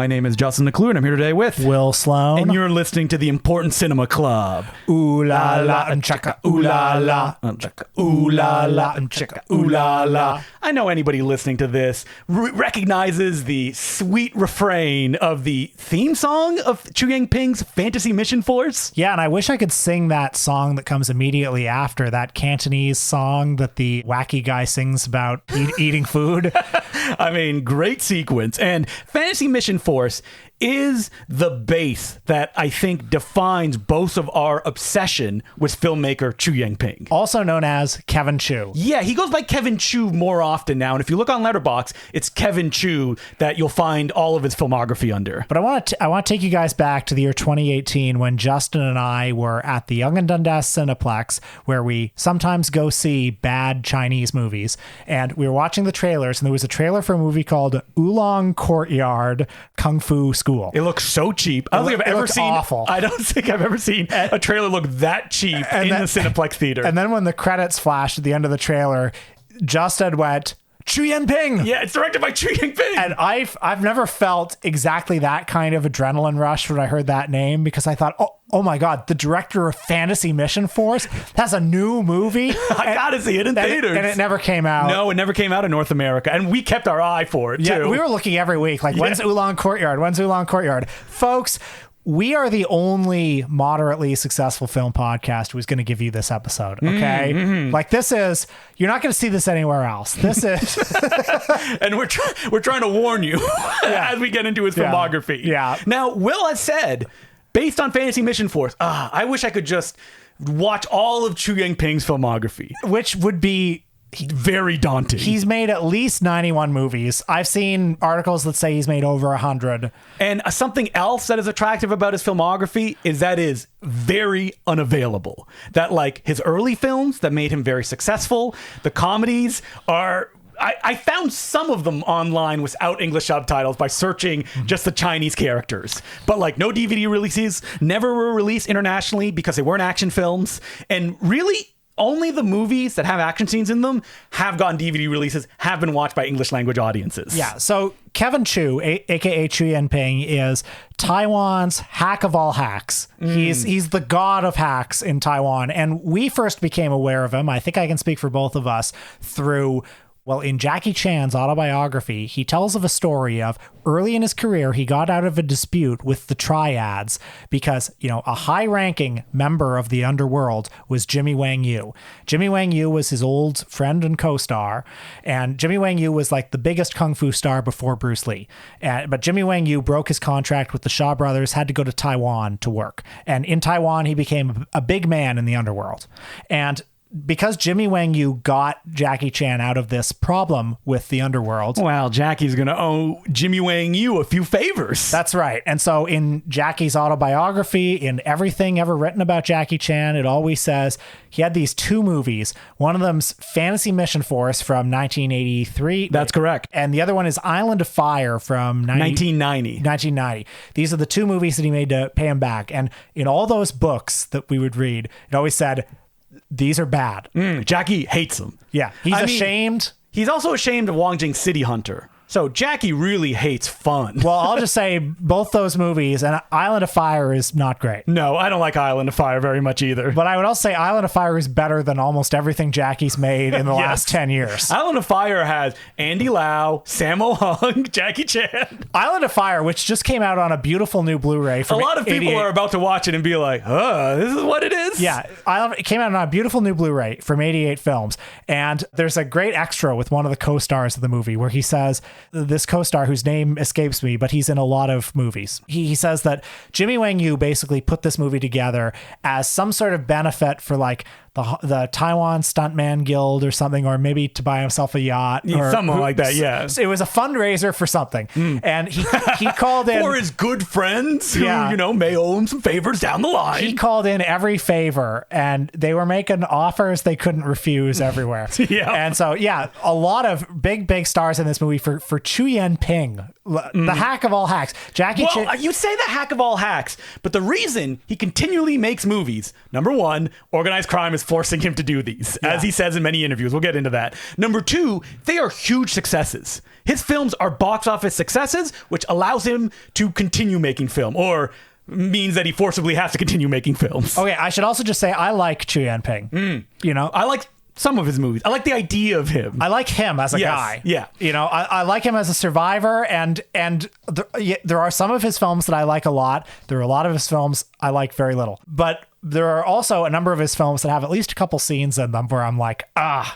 My name is Justin McClure, and I'm here today with Will Sloan. And you're listening to the Important Cinema Club. Ooh la la and chaka ooh la la and chaka ooh la la and chaka ooh la la. I know anybody listening to this recognizes the sweet refrain of the theme song of Chu Yang-ping's Fantasy Mission Force. Yeah, and I wish I could sing that song that comes immediately after, that Cantonese song that the wacky guy sings about eating food. I mean, great sequence. And Fantasy Mission Force is the base that I think defines both of our obsession with filmmaker Chu Yang-ping. Also known as Kevin Chu. Yeah, he goes by Kevin Chu more often now. And if you look on Letterboxd, it's Kevin Chu that you'll find all of his filmography under. But I want to take you guys back to the year 2018 when Justin and I were at the Yonge and Dundas Cineplex, where we sometimes go see bad Chinese movies. And we were watching the trailers, and there was a trailer for a movie called Oolong Courtyard Kung Fu School. It looks so cheap. I don't think I've ever seen. Awful. I don't think I've ever seen a trailer look that cheap in the Cineplex theater. And then when the credits flashed at the end of the trailer, Justin went, Chu Yang-ping. Yeah, it's directed by Chu Yang-ping. And I've never felt exactly that kind of adrenaline rush when I heard that name, because I thought, oh my God, the director of Fantasy Mission Force has a new movie. I gotta see it in theaters. And it never came out. No, it never came out in North America. And we kept our eye for it, too. Yeah, we were looking every week, like, when's Oolong Courtyard? When's Oolong Courtyard? Folks, we are the only moderately successful film podcast who's going to give you this episode, okay? Mm-hmm. Like, this is, you're not going to see this anywhere else. This is... And we're trying to warn you as we get into his filmography. Yeah. Now, Will has said, based on Fantasy Mission Force, I wish I could just watch all of Chu Yang-ping's filmography. Which would be... very daunting. He's made at least 91 movies. I've seen articles that say he's made over 100. And something else that is attractive about his filmography is that is very unavailable. That, like, his early films that made him very successful, the comedies are... I found some of them online without English subtitles by searching just the Chinese characters. But, like, no DVD releases, never were released internationally because they weren't action films. And really... only the movies that have action scenes in them have gotten DVD releases, have been watched by English language audiences. Yeah, so Kevin Chu, aka Chu Yang-ping, is Taiwan's hack of all hacks. He's the god of hacks in Taiwan. And we first became aware of him, I think I can speak for both of us, through... well, in Jackie Chan's autobiography, he tells of a story of early in his career, he got out of a dispute with the Triads because, you know, a high-ranking member of the underworld was Jimmy Wang Yu. Jimmy Wang Yu was his old friend and co-star, and Jimmy Wang Yu was like the biggest kung fu star before Bruce Lee. But Jimmy Wang Yu broke his contract with the Shaw Brothers, had to go to Taiwan to work. And in Taiwan, he became a big man in the underworld. And because Jimmy Wang Yu got Jackie Chan out of this problem with the underworld. Well, Jackie's going to owe Jimmy Wang Yu a few favors. That's right. And so in Jackie's autobiography, in everything ever written about Jackie Chan, it always says he had these two movies. One of them's Fantasy Mission Force from 1983. That's correct. And the other one is Island of Fire from 1990. These are the two movies that he made to pay him back. And in all those books that we would read, it always said... these are bad. Jackie hates them. Yeah. He's ashamed. He's also ashamed of Wong Jing's City Hunter. So Jackie really hates fun. Well, I'll just say both those movies, and Island of Fire is not great. No, I don't like Island of Fire very much either. But I would also say Island of Fire is better than almost everything Jackie's made in the last 10 years. Island of Fire has Andy Lau, Sammo Hung, Jackie Chan. Island of Fire, which just came out on a beautiful new Blu-ray from a lot of people are about to watch it and be like, this is what it is? Yeah, it came out on a beautiful new Blu-ray from 88 Films. And there's a great extra with one of the co-stars of the movie where he says, this co-star whose name escapes me, but he's in a lot of movies. He says that Jimmy Wang Yu basically put this movie together as some sort of benefit for like the Taiwan Stuntman Guild or something, or maybe to buy himself a yacht. Or something like that, yeah. It was a fundraiser for something. And he called in... for his good friends who, may owe him some favors down the line. He called in every favor, and they were making offers they couldn't refuse everywhere. Yeah. And so, a lot of big stars in this movie for Chu Yang-ping. The hack of all hacks. Jackie Chan. Well, you say the hack of all hacks, but the reason he continually makes movies, number one, organized crime is forcing him to do these, as he says in many interviews. We'll get into that. Number two, they are huge successes. His films are box office successes, which allows him to continue making film, or means that he forcibly has to continue making films. Okay, I should also just say I like Chu Yanping. You know, I like some of his movies. I like the idea of him. I like him as a guy. Yeah. You know, I like him as a survivor, and there are some of his films that I like a lot. There are a lot of his films I like very little. But there are also a number of his films that have at least a couple scenes in them where I'm like,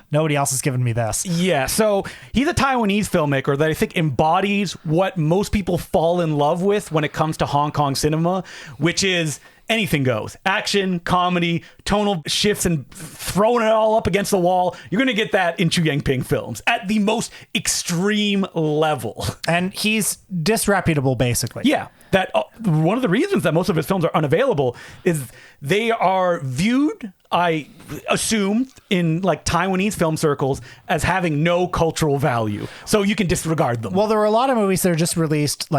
nobody else has given me this. Yeah, so he's a Taiwanese filmmaker that I think embodies what most people fall in love with when it comes to Hong Kong cinema, which is anything goes. Action, comedy, tonal shifts, and throwing it all up against the wall. You're going to get that in Chu Yanping films at the most extreme level. And he's disreputable, basically. Yeah. That one of the reasons that most of his films are unavailable is they are viewed, I assume, in like Taiwanese film circles as having no cultural value. So you can disregard them. Well, there were a lot of movies that are just released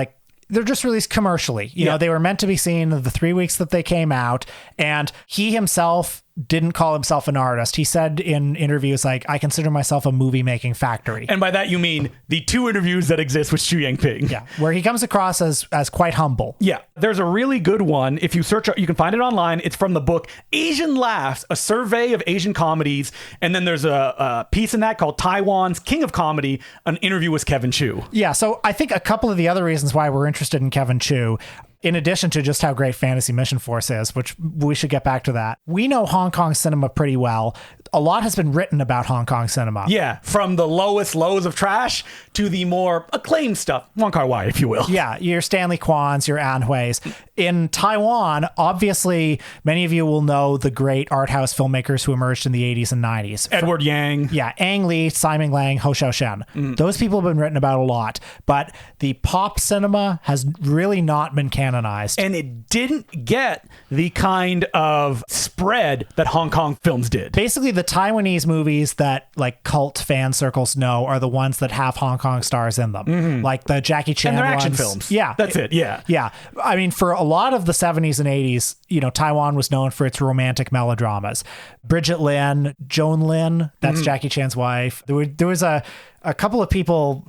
they're just released commercially. You know, they were meant to be seen in the 3 weeks that they came out. And he himself didn't call himself an artist. He said in interviews like, I consider myself a movie making factory. And by that you mean the 2 interviews that exist with Chu Yanping. Yeah, where he comes across as quite humble. Yeah, there's a really good one. If you search, you can find it online. It's from the book Asian Laughs, a survey of Asian comedies. And then there's a piece in that called Taiwan's King of Comedy, an interview with Kevin Chu. Yeah, so I think a couple of the other reasons why we're interested in Kevin Chu, in addition to just how great Fantasy Mission Force is, which we should get back to that. We know Hong Kong cinema pretty well. A lot has been written about Hong Kong cinema. Yeah, from the lowest lows of trash to the more acclaimed stuff. Wong Kar-wai, if you will. Yeah, your Stanley Kwans, your An Hui's. In Taiwan, obviously, many of you will know the great art house filmmakers who emerged in the 80s and 90s. Edward Yang. Yeah, Ang Lee, Simon Lang, Ho Xiaoshen. Those people have been written about a lot. But the pop cinema has really not been canonized. And it didn't get the kind of spread that Hong Kong films did. Basically, the Taiwanese movies that like cult fan circles know are the ones that have Hong Kong stars in them. Like the Jackie Chan and they're ones. action films. Yeah. That's it. Yeah. Yeah. I mean, for a lot of the 70s and 80s, you know, Taiwan was known for its romantic melodramas. Bridget Lin, Joan Lin, that's Jackie Chan's wife. There was a couple of people,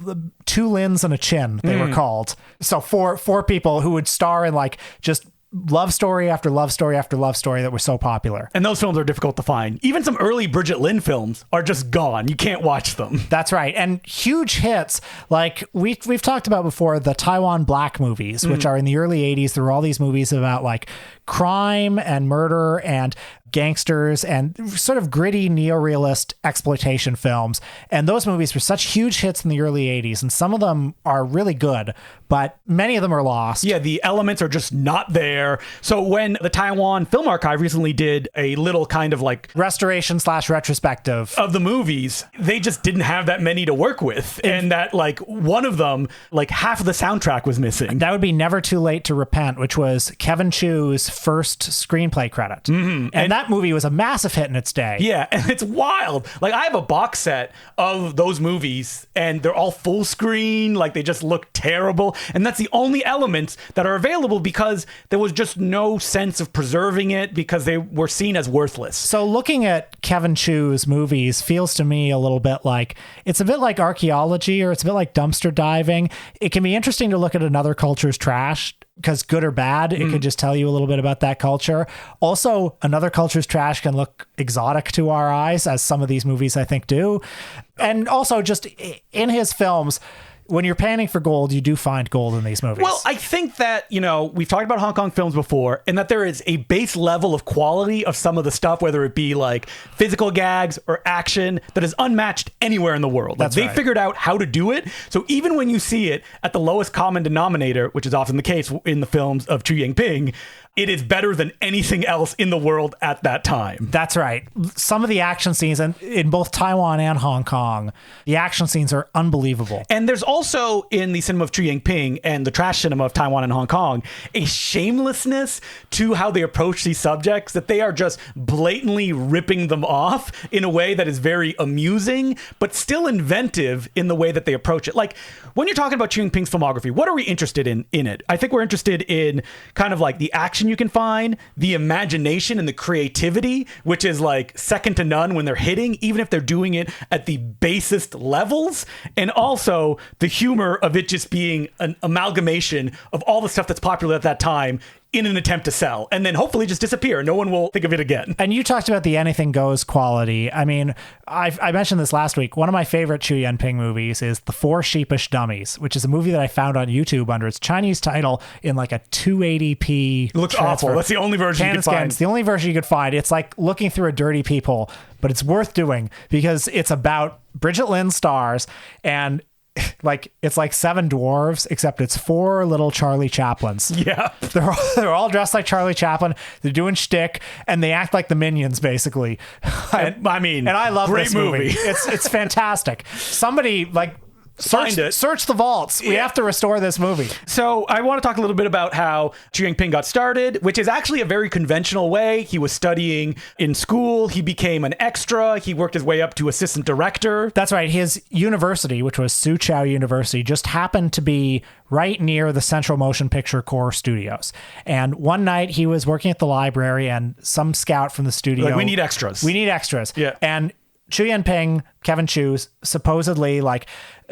2 Lins and a Chin, they were called. So four people who would star in like just love story after love story after love story that were so popular. And those films are difficult to find. Even some early Bridget Lin films are just gone. You can't watch them. That's right. And huge hits, like we've talked about before, the Taiwan black movies, which are in the early 80s. There were all these movies about like crime and murder and gangsters and sort of gritty neorealist exploitation films. And those movies were such huge hits in the early 80s. And some of them are really good, but many of them are lost. Yeah, the elements are just not there. So when the Taiwan Film Archive recently did a little kind of like restoration/retrospective of the movies, they just didn't have that many to work with. And that like one of them, like half of the soundtrack was missing. That would be Never Too Late to Repent, which was Kevin Chu's first screenplay credit. And that movie was a massive hit in its day. Yeah, and it's wild. Like I have a box set of those movies and they're all full screen, like they just look terrible. And that's the only elements that are available because there was just no sense of preserving it because they were seen as worthless. So looking at Kevin Chu's movies feels to me a little bit like, it's a bit like archaeology or it's a bit like dumpster diving. It can be interesting to look at another culture's trash because good or bad, it could just tell you a little bit about that culture. Also, another culture's trash can look exotic to our eyes, as some of these movies I think do. And also just in his films, when you're panning for gold, you do find gold in these movies. Well, I think that, you know, we've talked about Hong Kong films before, and that there is a base level of quality of some of the stuff, whether it be like physical gags or action, that is unmatched anywhere in the world. Like, they figured out how to do it. So even when you see it at the lowest common denominator, which is often the case in the films of Chu Yanping, it is better than anything else in the world at that time. That's right. Some of the action scenes in both Taiwan and Hong Kong, the action scenes are unbelievable. And there's also, in the cinema of Xu Jinping and the trash cinema of Taiwan and Hong Kong, a shamelessness to how they approach these subjects, that they are just blatantly ripping them off in a way that is very amusing, but still inventive in the way that they approach it. Like, when you're talking about Xu Jinping's filmography, what are we interested in it? I think we're interested in kind of like the action you can find, the imagination and the creativity, which is like second to none when they're hitting, even if they're doing it at the basest levels, and also the humor of it just being an amalgamation of all the stuff that's popular at that time in an attempt to sell, and then hopefully just disappear. No one will think of it again. And you talked about the anything goes quality. I mean, I mentioned this last week. One of my favorite Xu Jinping movies is The Four Sheepish Dummies, which is a movie that I found on YouTube under its Chinese title in like a 280p. It looks awful. That's the only version you could find. It's the only version you could find. It's like looking through a dirty peephole, but it's worth doing because it's about Bridget Lynn stars, and like it's like Seven Dwarves, except it's four little Charlie Chaplins. Yeah, they're all dressed like Charlie Chaplin. They're doing shtick, and they act like the Minions, basically. And I love great this movie. It's fantastic. Somebody like. Search the vaults. We have to restore this movie. So I want to talk a little bit about how Xu Jinping got started, which is actually a very conventional way. He was studying in school. He became an extra. He worked his way up to assistant director. That's right. His university, which was Soochow University, just happened to be right near the Central Motion Picture Corps studios. And one night he was working at the library, and some scout from the studio... Like, we need extras. Yeah. And Xu Jinping, Kevin Chu, supposedly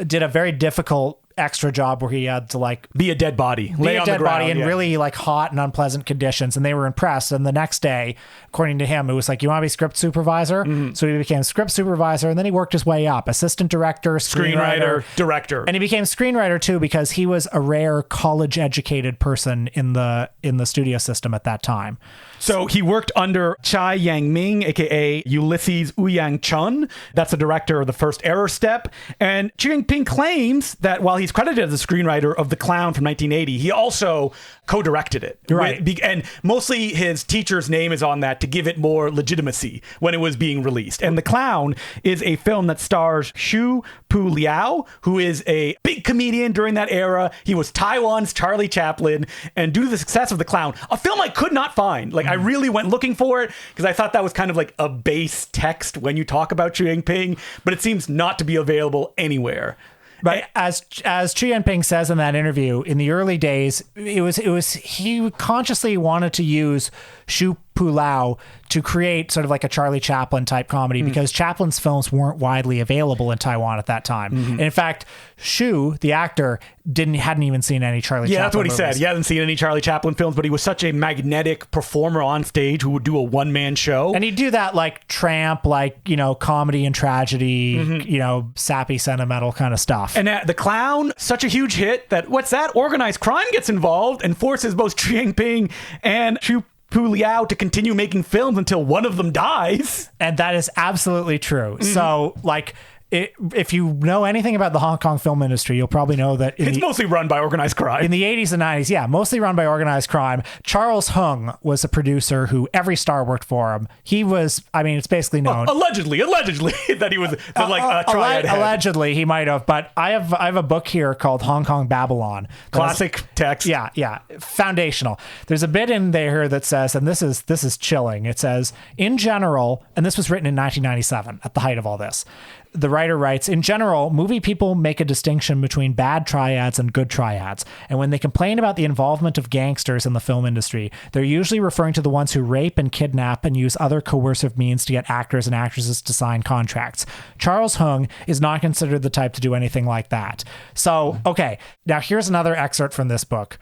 did a very difficult extra job where he had to be a dead body, lay on the ground in really hot and unpleasant conditions, and they were impressed. And the next day, according to him, it was like, you want to be script supervisor? Mm-hmm. So he became script supervisor, and then he worked his way up, assistant director, screenwriter, director, and he became screenwriter too because he was a rare college educated person in the studio system at that time. So he worked under Chai Yang-ming, aka Ulysses Ouyang Chun. That's the director of The First Error Step. And Xu Jinping claims that while he's credited as the screenwriter of The Clown from 1980, he also co-directed it. Right. And mostly his teacher's name is on that to give it more legitimacy when it was being released. And The Clown is a film that stars Xu Pu Liao, who is a big comedian during that era. He was Taiwan's Charlie Chaplin. And due to the success of The Clown, a film I could not find. I really went looking for it because I thought that was kind of like a base text when you talk about Xu Jinping, but it seems not to be available anywhere. But as Xu Jinping says in that interview, in the early days, it was he consciously wanted to use Xu Pu Lao to create sort of like a Charlie Chaplin type comedy because Chaplin's films weren't widely available in Taiwan at that time. Mm-hmm. And in fact, Xu, the actor, hadn't even seen any Charlie Chaplin that's what he movies. said. He hasn't seen any Charlie Chaplin films, but he was such a magnetic performer on stage who would do a one-man show. And he'd do that tramp, comedy and tragedy, sappy, sentimental kind of stuff. And The Clown, such a huge hit that, organized crime gets involved and forces both Xu Jinping and Xu Pu Liao to continue making films until one of them dies. And that is absolutely true. Mm-hmm. So, if you know anything about the Hong Kong film industry, you'll probably know that it's mostly run by organized crime. In the 80s and 90s, yeah, mostly run by organized crime. Charles Hung was a producer who every star worked for him. He was, it's basically known. Allegedly that he was a triad head. Allegedly, he might have. But I have a book here called Hong Kong Babylon. Classic text. Yeah. Foundational. There's a bit in there that says, and this is chilling. It says, in general, and this was written in 1997 at the height of all this. The writer writes, in general, movie people make a distinction between bad triads and good triads. And when they complain about the involvement of gangsters in the film industry, they're usually referring to the ones who rape and kidnap and use other coercive means to get actors and actresses to sign contracts. Charles Hung is not considered the type to do anything like that. So, okay, now here's another excerpt from this book.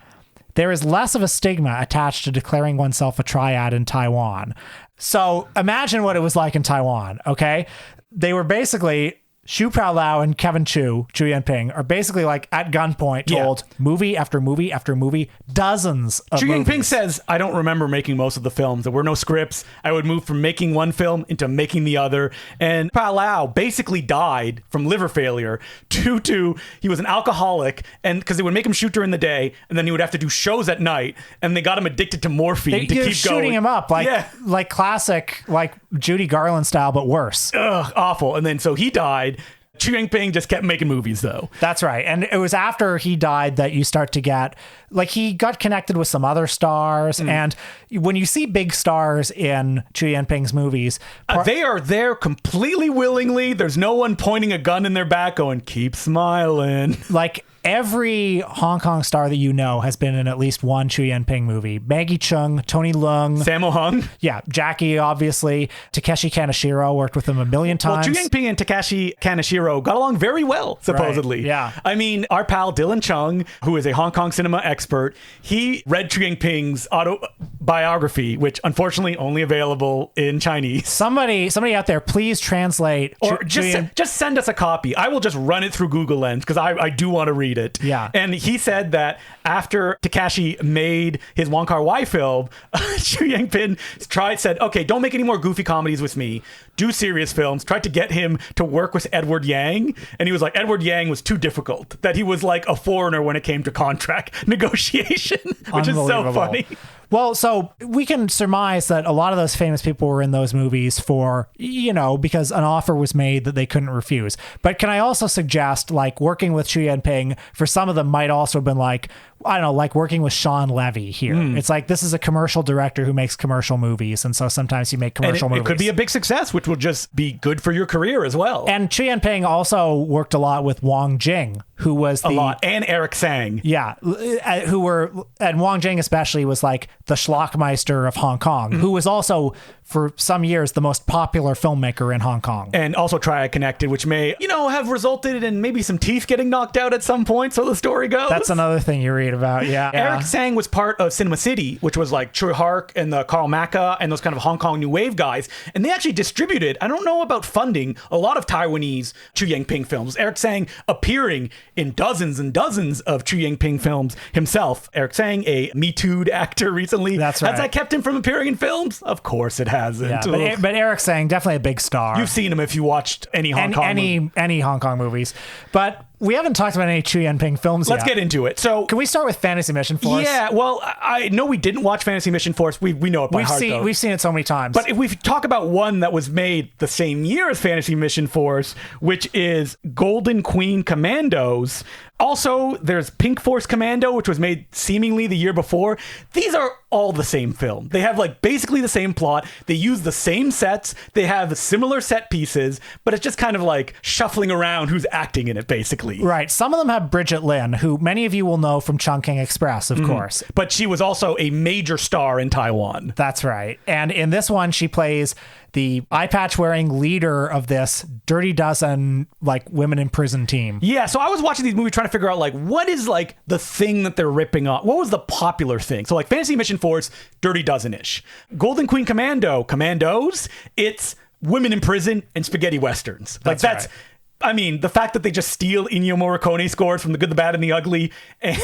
There is less of a stigma attached to declaring oneself a triad in Taiwan. So imagine what it was like in Taiwan, okay? They were basically Xu Lao and Kevin Chu Yanping, are basically like at gunpoint told movie after movie after movie, dozens of Xu movies. Yanping says, I don't remember making most of the films. There were no scripts. I would move from making one film into making the other. And Lao basically died from liver failure due to he was an alcoholic, and because they would make him shoot during the day, and then he would have to do shows at night, and they got him addicted to morphine to keep shooting going. him up like classic, like Judy Garland style, but worse. Ugh, awful. And then so he died. Xu Yanping just kept making movies, though. That's right. And it was after he died that you start to get, like, he got connected with some other stars. And when you see big stars in Xu Yanping's movies, they are there completely willingly. There's no one pointing a gun in their back going, keep smiling. Like, every Hong Kong star that you know has been in at least one Xu Yanping movie. Maggie Cheung, Tony Leung, Sammo Hung. Yeah, Jackie, obviously. Takeshi Kaneshiro worked with him a million times. Well, Xu Yanping and Takeshi Kaneshiro got along very well, supposedly. Right, yeah. I mean, our pal Dylan Chung, who is a Hong Kong cinema expert, he read Xu Yanping's autobiography, which unfortunately only available in Chinese. Somebody out there, please translate. Or just send us a copy. I will just run it through Google Lens because I do want to read it. Yeah. And he said that after Takashi made his Wong Kar-wai film, Xu Yanping said, okay, don't make any more goofy comedies with me. Do serious films. Tried to get him to work with Edward Yang. And he was like, Edward Yang was too difficult. That he was like a foreigner when it came to contract negotiation, which is so funny. Well, so we can surmise that a lot of those famous people were in those movies for, because an offer was made that they couldn't refuse. But can I also suggest, like, working with Xu Yanping, for some of them might also have been like, I don't know, like working with Sean Levy here. It's like, this is a commercial director who makes commercial movies. And so sometimes you make commercial movies. It could be a big success, which will just be good for your career as well. And Xu Yanping also worked a lot with Wang Jing, who was and Eric Tsang. Yeah. And Wang Jing especially was like the Schlockmeister of Hong Kong, who was also for some years the most popular filmmaker in Hong Kong. And also Triad Connected, which may, have resulted in maybe some teeth getting knocked out at some point, so the story goes. That's another thing you read about, yeah. Eric Tsang was part of Cinema City, which was like Choi Hark and the Carl Macca and those kind of Hong Kong New Wave guys. And they actually distributed, I don't know about funding, a lot of Taiwanese Xu Yanping films. Eric Tsang appearing in dozens and dozens of Xu Yanping films himself. Eric Tsang, a Me Too'd actor recently. That's right. Has that kept him from appearing in films? Of course it hasn't. Yeah, but Eric Tsang, definitely a big star. You've seen him if you watched any Hong Kong movies. Any Hong Kong movies. But we haven't talked about any Xu Yanping films Let's get into it. So, can we start with Fantasy Mission Force? Yeah, well, I know we didn't watch Fantasy Mission Force. We know it by heart, though. We've seen it so many times. But if we talk about one that was made the same year as Fantasy Mission Force, which is Golden Queen Commandos. Also, there's Pink Force Commando, which was made seemingly the year before. These are all the same film. They have like basically the same plot. They use the same sets. They have similar set pieces, but it's just kind of like shuffling around who's acting in it, basically. Right. Some of them have Bridget Lin, who many of you will know from Chungking Express, of course. But she was also a major star in Taiwan. That's right. And in this one, she plays the eye patch wearing leader of this Dirty Dozen, like, women in prison team. Yeah, so I was watching these movies trying to figure out, like, what is, like, the thing that they're ripping off? What was the popular thing? So, like, Fantasy Mission Force, Dirty Dozen-ish. Golden Queen Commandos, it's women in prison and spaghetti westerns. Like, that's right. I mean, the fact that they just steal Ennio Morricone scores from The Good, the Bad, and the Ugly.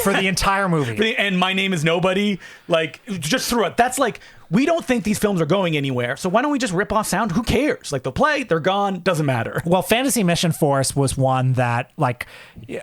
For the entire movie. And My Name is Nobody. Like, just through it. That's like, we don't think these films are going anywhere. So why don't we just rip off sound? Who cares? Like, they'll play, they're gone, doesn't matter. Well, Fantasy Mission Force was one that, like,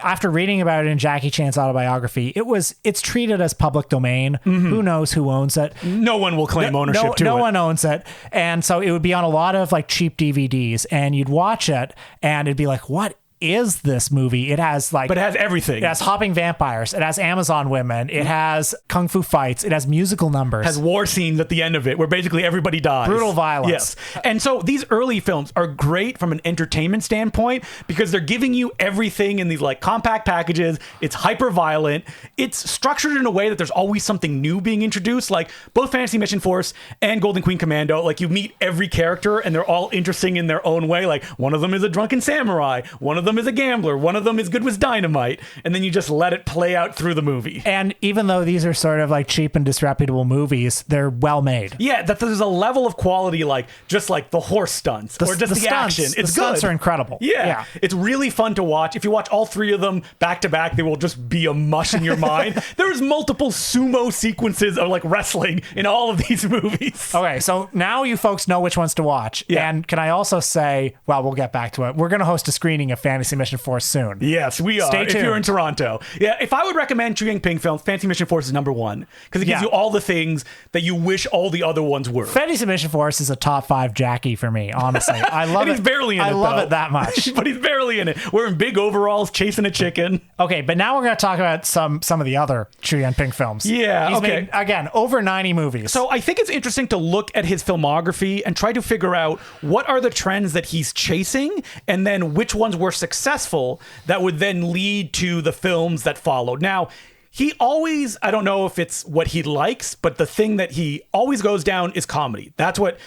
after reading about it in Jackie Chan's autobiography, it's treated as public domain. Who knows who owns it? No one will claim ownership to it. No one owns it. And so it would be on a lot of, like, cheap DVDs, and you'd watch it and it'd be like, what is this movie? It has, like, but it has everything. It has hopping vampires. It has Amazon women. It has kung fu fights. It has musical numbers. It has war scenes at the end of it where basically everybody dies. Brutal violence. Yes. And so these early films are great from an entertainment standpoint because they're giving you everything in these, like, compact packages. It's hyper violent. It's structured in a way that there's always something new being introduced. Like, both Fantasy Mission Force and Golden Queen Commando, like, you meet every character and they're all interesting in their own way. Like, one of them is a drunken samurai. One of them them is a gambler. One of them is good with dynamite. And then you just let it play out through the movie. And even though these are sort of like cheap and disreputable movies, they're well made. Yeah, that there's a level of quality, like just like the horse stunts or just the stunts, action. It's the good. stunts are incredible. Yeah. It's really fun to watch. If you watch all three of them back to back, they will just be a mush in your mind. There's multiple sumo sequences of like wrestling in all of these movies. Okay, so now you folks know which ones to watch. Yeah. And can I also say, well, we'll get back to it. We're going to host a screening of Fantasy Mission Force soon. Yes, we are. Stay tuned. If you're in Toronto. Yeah, if I would recommend Chu Yang Ping films, Fantasy Mission Force is number one because it gives you all the things that you wish all the other ones were. Fantasy Mission Force is a top 5 Jackie for me, honestly. I love it. He's barely in it, I love it that much. But he's barely in it. Wearing big overalls, chasing a chicken. Okay, but now we're going to talk about some of the other Chu Yan Ping films. Yeah, He's okay. made, again, over 90 movies. So I think it's interesting to look at his filmography and try to figure out what are the trends that he's chasing and then which ones were successful that would then lead to the films that followed. Now, he always, I don't know if it's what he likes, but the thing that he always goes down is comedy. That's what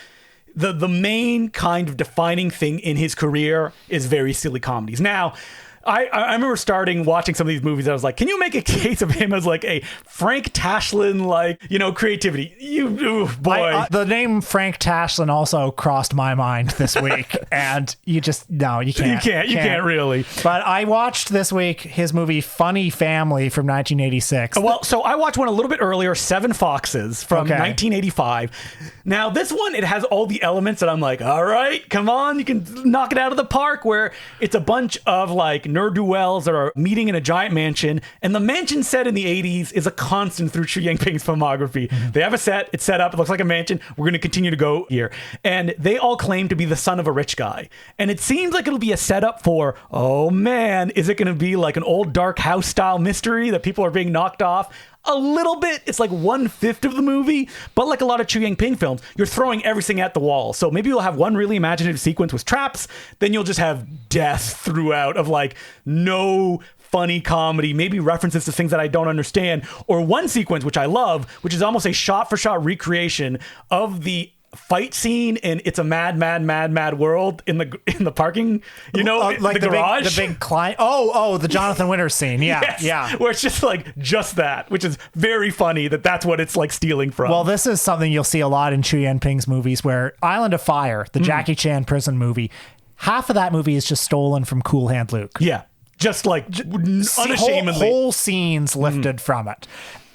the main kind of defining thing in his career is, very silly comedies. Now, I remember starting watching some of these movies. I was like, can you make a case of him as like a Frank Tashlin, like, creativity? Boy. The name Frank Tashlin also crossed my mind this week. And you just, no, you can't. You can't really. But I watched this week his movie Funny Family from 1986. Well, so I watched one a little bit earlier, Seven Foxes from 1985. Now, this one, it has all the elements that I'm like, all right, come on, you can knock it out of the park, where it's a bunch of like ne'er-do-wells that are meeting in a giant mansion, and the mansion set in the 80s is a constant through Chu Yang Ping's filmography. They have a set, it's set up, it looks like a mansion, we're going to continue to go here. And they all claim to be the son of a rich guy. And it seems like it'll be a setup for, oh man, is it going to be like an old dark house style mystery that people are being knocked off? A little bit. It's like 1/5 of the movie, but like a lot of Chu Yang Ping films, you're throwing everything at the wall. So maybe you'll have one really imaginative sequence with traps, then you'll just have death throughout of like no funny comedy, maybe references to things that I don't understand, or one sequence which I love, which is almost a shot-for-shot recreation of the fight scene in It's a Mad, Mad, Mad, Mad World in the parking, like the garage. The big client. Oh, the Jonathan Winters scene. Yeah, yes, yeah. Where it's just like just that, which is very funny that's what it's like stealing from. Well, this is something you'll see a lot in Chu Yan Ping's movies, where Island of Fire, the Jackie Chan prison movie, half of that movie is just stolen from Cool Hand Luke. Yeah. Just like unashamedly. Whole scenes lifted from it.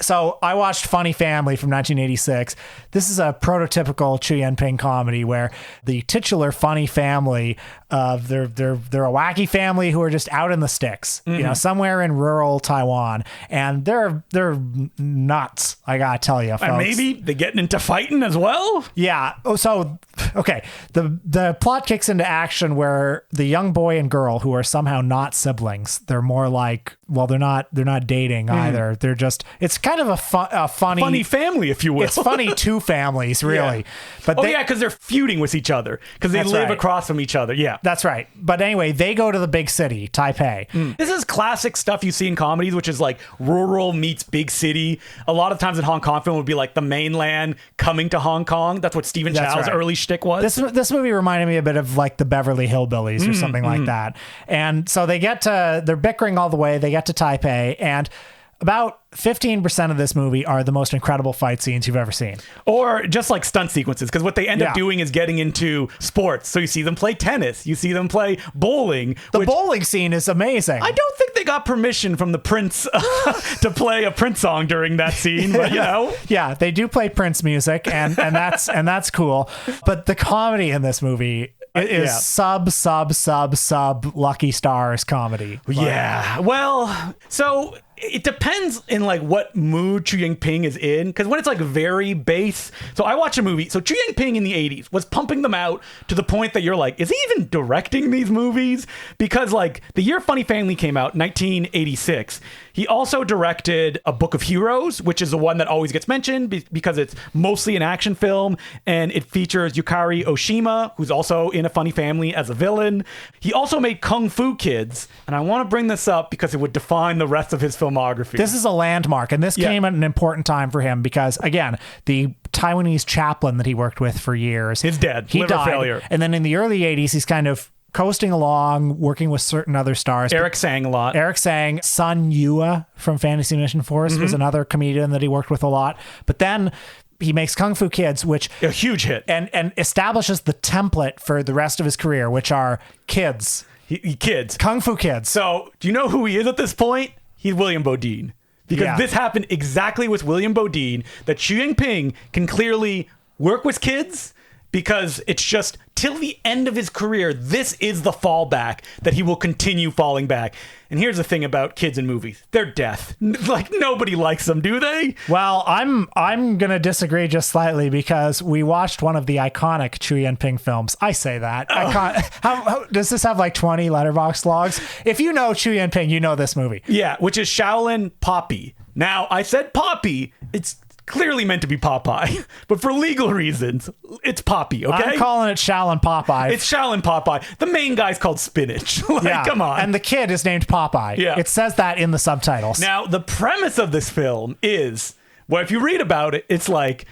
So I watched Funny Family from 1986. This is a prototypical Chu Yan Ping comedy where the titular funny family, they're a wacky family who are just out in the sticks, somewhere in rural Taiwan, and they're nuts. I gotta tell you, folks. And maybe they're getting into fighting as well. Yeah. Oh, so okay. The plot kicks into action where the young boy and girl, who are somehow not siblings, they're more like, well, they're not dating either. They're just, it's kind of a funny family, if you will. It's funny two families, really. Yeah. But because they're feuding with each other because they live across from each other. Yeah, that's right. But anyway, they go to the big city, Taipei. This is classic stuff you see in comedies, which is like rural meets big city. A lot of times in Hong Kong film would be like the mainland coming to Hong Kong. That's what Stephen Chow's early shtick was. This movie reminded me a bit of like the Beverly Hillbillies or something like that. And so they're bickering all the way. They get to Taipei, and about 15% of this movie are the most incredible fight scenes you've ever seen. Or just like stunt sequences, because what they end up doing is getting into sports. So you see them play tennis, you see them play bowling. The bowling scene is amazing. I don't think they got permission from the Prince to play a Prince song during that scene, but Yeah, they do play Prince music, and that's cool. But the comedy in this movie is sub Lucky Stars comedy. Yeah. Well, so it depends in like what mood Chu Yang Ping is in, because when it's like very base. So I watched a movie. So Chu Yang Ping in the 80s was pumping them out to the point that you're like, is he even directing these movies? Because like the year Funny Family came out, 1986, he also directed A Book of Heroes, which is the one that always gets mentioned because it's mostly an action film, and it features Yukari Oshima, who's also in A Funny Family as a villain. He also made Kung Fu Kids, and I want to bring this up because it would define the rest of his filmography. This is a landmark, and this came at an important time for him because, again, the Taiwanese chaplain that he worked with for years, he's dead. He Liver died, failure. and then in the early 80s, he's kind of coasting along, working with certain other stars. Eric sang a lot. Eric sang. Sun Yua from Fantasy Mission Force was another comedian that he worked with a lot. But then he makes Kung Fu Kids, which a huge hit, and establishes the template for the rest of his career, which are kids. Kids. Kung Fu Kids. So do you know who he is at this point? He's William Bodine. Because this happened exactly with William Bodine, that Xu Jinping can clearly work with kids, because it's just till the end of his career, this is the fallback that he will continue falling back. And here's the thing about kids in movies. They're death. Like, nobody likes them, do they? Well, I'm going to disagree just slightly, because we watched one of the iconic Xu Jinping films. I say that. How does this have like 20 letterbox logs? If you know Xu Jinping, you know this movie. Yeah, which is Shaolin Poppy. Now, I said Poppy. It's clearly meant to be Popeye, but for legal reasons, it's Poppy, okay? I'm calling it Shaolin Popeye. It's Shaolin Popeye. The main guy's called Spinach. Come on. And the kid is named Popeye. Yeah. It says that in the subtitles. Now, the premise of this film is, well, if you read about it, it's like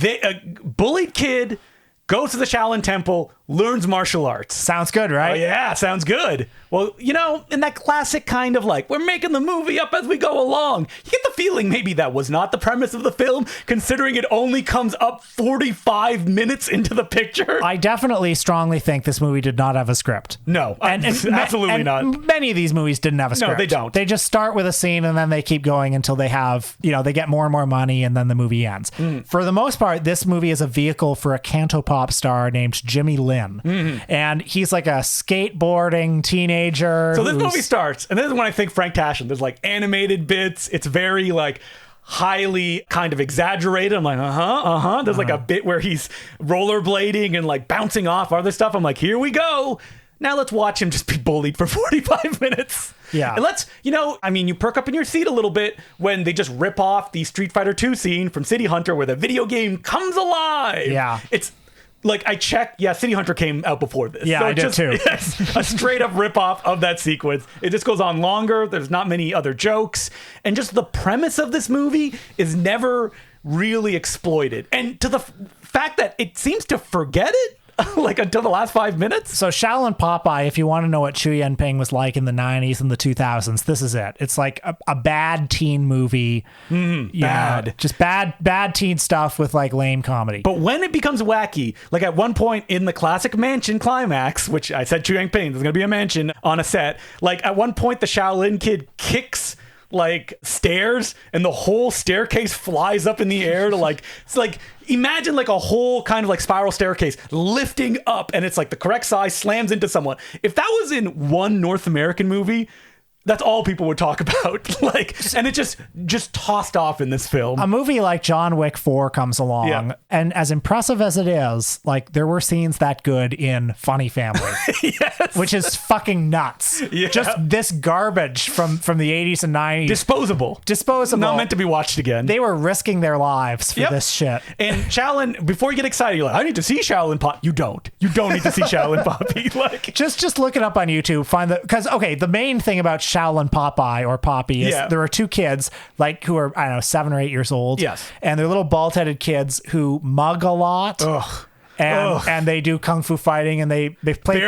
a bullied kid goes to the Shaolin Temple, learns martial arts. Sounds good, right? Oh, yeah, sounds good. Well, in that classic kind of like, we're making the movie up as we go along. You get the feeling maybe that was not the premise of the film, considering it only comes up 45 minutes into the picture. I definitely strongly think this movie did not have a script. No, absolutely not. Many of these movies didn't have a script. No, they don't. They just start with a scene and then they keep going until they have, they get more and more money, and then the movie ends. For the most part, this movie is a vehicle for a cantopop star named Jimmy Lin. And he's like a skateboarding teenager. So this movie starts, and this is when I think Frank Tashin. There's like animated bits. It's very like highly kind of exaggerated. I'm like, There's like a bit where he's rollerblading and like bouncing off other stuff. I'm like, here we go. Now let's watch him just be bullied for 45 minutes. Yeah. And let's, you perk up in your seat a little bit when they just rip off the Street Fighter 2 scene from City Hunter where the video game comes alive. Yeah. It's like, I checked. Yeah, City Hunter came out before this. Yeah, so I did too. It's a straight up ripoff of that sequence. It just goes on longer. There's not many other jokes. And just the premise of this movie is never really exploited. And to the fact that it seems to forget it, like until the last 5 minutes. So Shaolin Popeye, if you want to know what Xu Jinping was like in the 90s and the 2000s, this is it. It's like a bad teen movie. Bad. Just bad teen stuff with like lame comedy. But when it becomes wacky, like at one point in the classic mansion climax, which I said Xu Jinping, there's going to be a mansion on a set. Like at one point, the Shaolin kid kicks like stairs and the whole staircase flies up in the air to like, it's like, imagine like a whole kind of like spiral staircase lifting up, and it's like the correct size, slams into someone. If that was in one North American movie, that's all people would talk about. Like, and it just tossed off in this film. A movie like John Wick 4 comes along, and as impressive as it is, like there were scenes that good in Funny Family, yes, which is fucking nuts. Yeah. Just this garbage from the 80s and 90s. Disposable. Not meant to be watched again. They were risking their lives for this shit. And Shaolin, before you get excited, you're like, I need to see Shaolin Pop. You don't need to see Shaolin Poppy. Like, just look it up on YouTube. Find the main thing about Shaolin Popeye or Poppy is there are two kids like who are, I don't know, 7 or 8 years old. Yes. And they're little bald-headed kids who mug a lot. Ugh. And they do kung fu fighting, and they play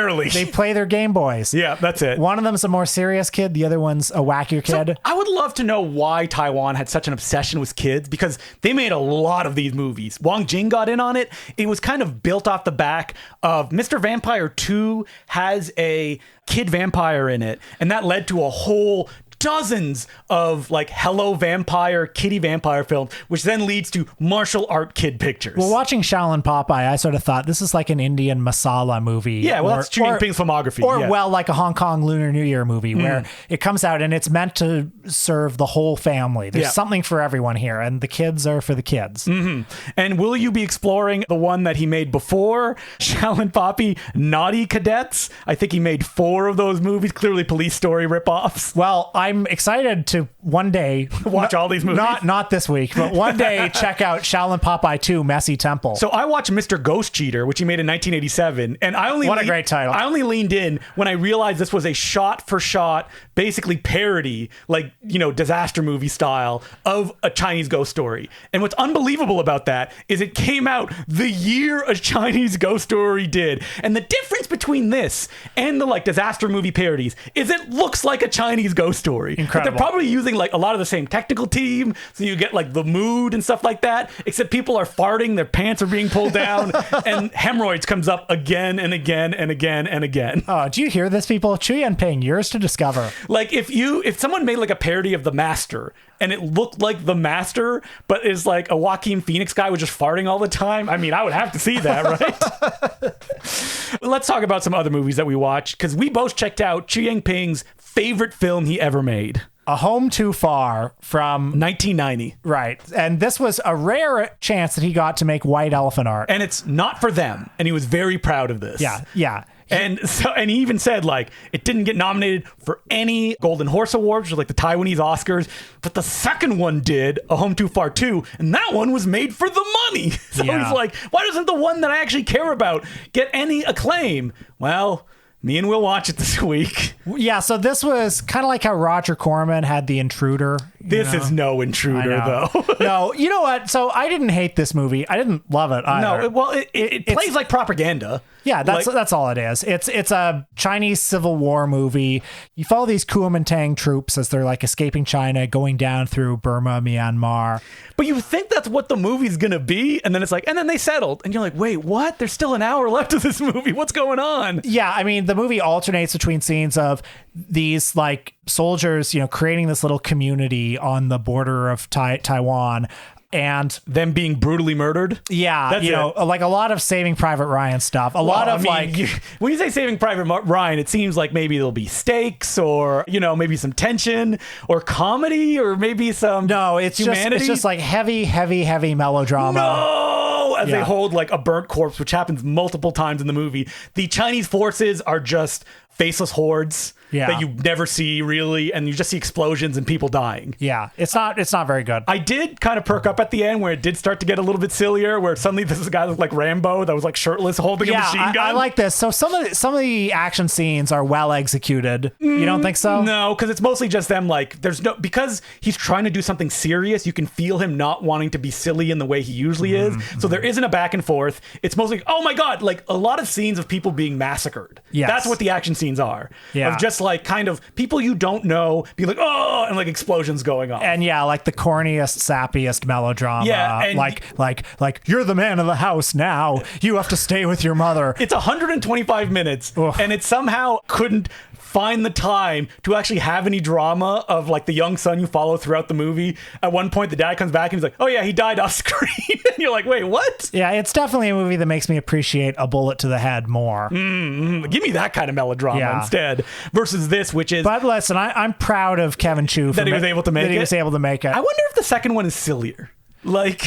their Game Boys. Yeah, that's it. One of them's a more serious kid, the other one's a wackier kid. So I would love to know why Taiwan had such an obsession with kids, because they made a lot of these movies. Wang Jing got in on it. It was kind of built off the back of Mr. Vampire 2 has a kid vampire in it, and that led to a whole dozens of like Hello Vampire, Kitty Vampire films, which then leads to martial art kid pictures. Well, watching Shaolin Popeye, I sort of thought this is like an Indian masala movie. Yeah, well, that's Xu Jinping's filmography. Or like a Hong Kong Lunar New Year movie where it comes out and it's meant to serve the whole family. There's something for everyone here, and the kids are for the kids. And will you be exploring the one that he made before Shaolin Poppy, Naughty Cadets? I think he made 4 of those movies, clearly Police Story ripoffs. Well, I'm excited to one day watch all these movies. Not this week, but one day check out Shaolin Popeye 2: Messy Temple. So I watched Mr. Ghost Cheater, which he made in 1987, and I only a great title. I only leaned in when I realized this was a shot-for-shot basically parody, like, disaster movie style of a Chinese ghost story. And what's unbelievable about that is it came out the year a Chinese ghost story did. And the difference between this and the like disaster movie parodies is it looks like a Chinese ghost story. Incredible. But they're probably using like a lot of the same technical team, so you get like the mood and stuff like that, except people are farting, their pants are being pulled down, and hemorrhoids comes up again and again and again and again. Oh, do you hear this, people? Chu Yanping, yours to discover. Like if someone made like a parody of The Master and it looked like The Master, but is like a Joaquin Phoenix guy was just farting all the time, I mean, I would have to see that, right? Let's talk about some other movies that we watched, because we both checked out Chu Yanping's favorite film he ever made. A Home Too Far from 1990. Right. And this was a rare chance that he got to make white elephant art. And it's not for them. And he was very proud of this. Yeah. And he even said, like, it didn't get nominated for any Golden Horse Awards, or like the Taiwanese Oscars, but the second one did, A Home Too Far 2, and that one was made for the money. So he's like, why doesn't the one that I actually care about get any acclaim? Well, me and Will watch it this week. Yeah, so this was kind of like how Roger Corman had The Intruder. This is no Intruder, though. No, you know what? So I didn't hate this movie. I didn't love it either. No, well, it plays like propaganda. Yeah, that's all it is. It's a Chinese Civil War movie. You follow these Kuomintang troops as they're like escaping China, going down through Burma, Myanmar. But you think that's what the movie's gonna be, and then it's like, and then they settled, and you're like, wait, what? There's still an hour left of this movie. What's going on? Yeah, I mean, the movie alternates between scenes of these like soldiers, creating this little community on the border of Taiwan. And them being brutally murdered. Yeah, like a lot of Saving Private Ryan stuff. When you say Saving Private Ryan, it seems like maybe there'll be stakes, or maybe some tension, or comedy, or maybe some humanity. It's just like heavy melodrama. No, as they hold like a burnt corpse, which happens multiple times in the movie. The Chinese forces are just faceless hordes that you never see really, and you just see explosions and people dying. Yeah, it's not very good. I did kind of perk up at the end where it did start to get a little bit sillier, where suddenly this is a guy looked like Rambo that was like shirtless holding a machine gun. I like this. So some of the action scenes are well executed. You don't think so? No, because it's mostly just them like because he's trying to do something serious, you can feel him not wanting to be silly in the way he usually is. So there isn't a back and forth. It's mostly, oh my God, like a lot of scenes of people being massacred. Yes. That's what the action scenes are. Yeah. Of just like kind of people you don't know be like, oh, and like explosions going on. And like the corniest, sappiest melodrama. Yeah. And like you're the man of the house now. You have to stay with your mother. It's 125 minutes. Ugh. And it somehow couldn't find the time to actually have any drama of like the young son you follow throughout the movie. At one point, the dad comes back and he's like, oh yeah, he died off screen. And you're like, wait, what? Yeah, it's definitely a movie that makes me appreciate A Bullet to the Head more. Give me that kind of melodrama instead, versus this, which is... But listen, I'm proud of Kevin Chu that he was able to make it. I wonder if the second one is sillier. Like,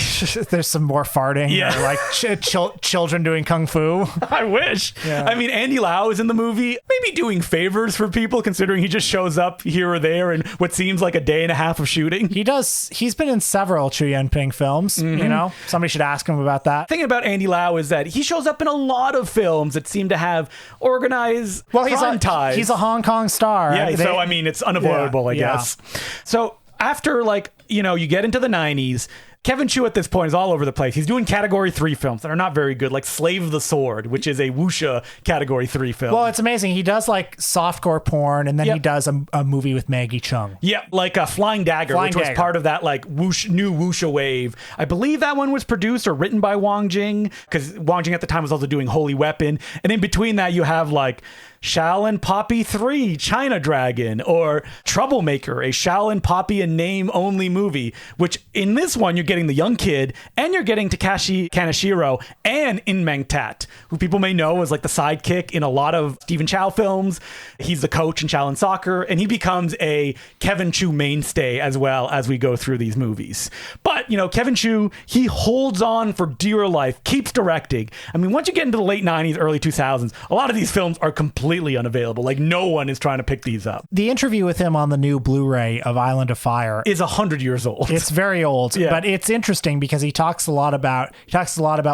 there's some more farting, or like children doing kung fu. I wish. Yeah. I mean, Andy Lau is in the movie, maybe doing favors for people, considering he just shows up here or there in what seems like a day and a half of shooting. He's been in several Chu Yanping films. Somebody should ask him about that. The thing about Andy Lau is that he shows up in a lot of films that seem to have organized crime ties. He's a Hong Kong star. Yeah, so I mean, it's unavoidable, I guess. So after you get into the 90s, Kevin Chu at this point is all over the place. He's doing Category 3 films that are not very good, like Slave of the Sword, which is a wuxia Category 3 film. Well, it's amazing. He does like softcore porn, and then he does a movie with Maggie Cheung. Yeah, like a Flying Dagger, which was part of that like new wuxia wave. I believe that one was produced or written by Wang Jing, because Wang Jing at the time was also doing Holy Weapon. And in between that, you have like Shaolin Poppy 3, China Dragon, or Troublemaker, a Shaolin Poppy and name only movie, which in this one, you're getting the young kid, and you're getting Takashi Kaneshiro and In Meng Tat, who people may know as like the sidekick in a lot of Stephen Chow films. He's the coach in Shaolin Soccer, and he becomes a Kevin Chu mainstay as well as we go through these movies. But, Kevin Chu, he holds on for dear life, keeps directing. I mean, once you get into the late 90s, early 2000s, a lot of these films are completely unavailable. Like, no one is trying to pick these up. The interview with him on the new Blu-ray of Island of Fire is 100 years old. It's very old, but it's interesting because he talks a lot about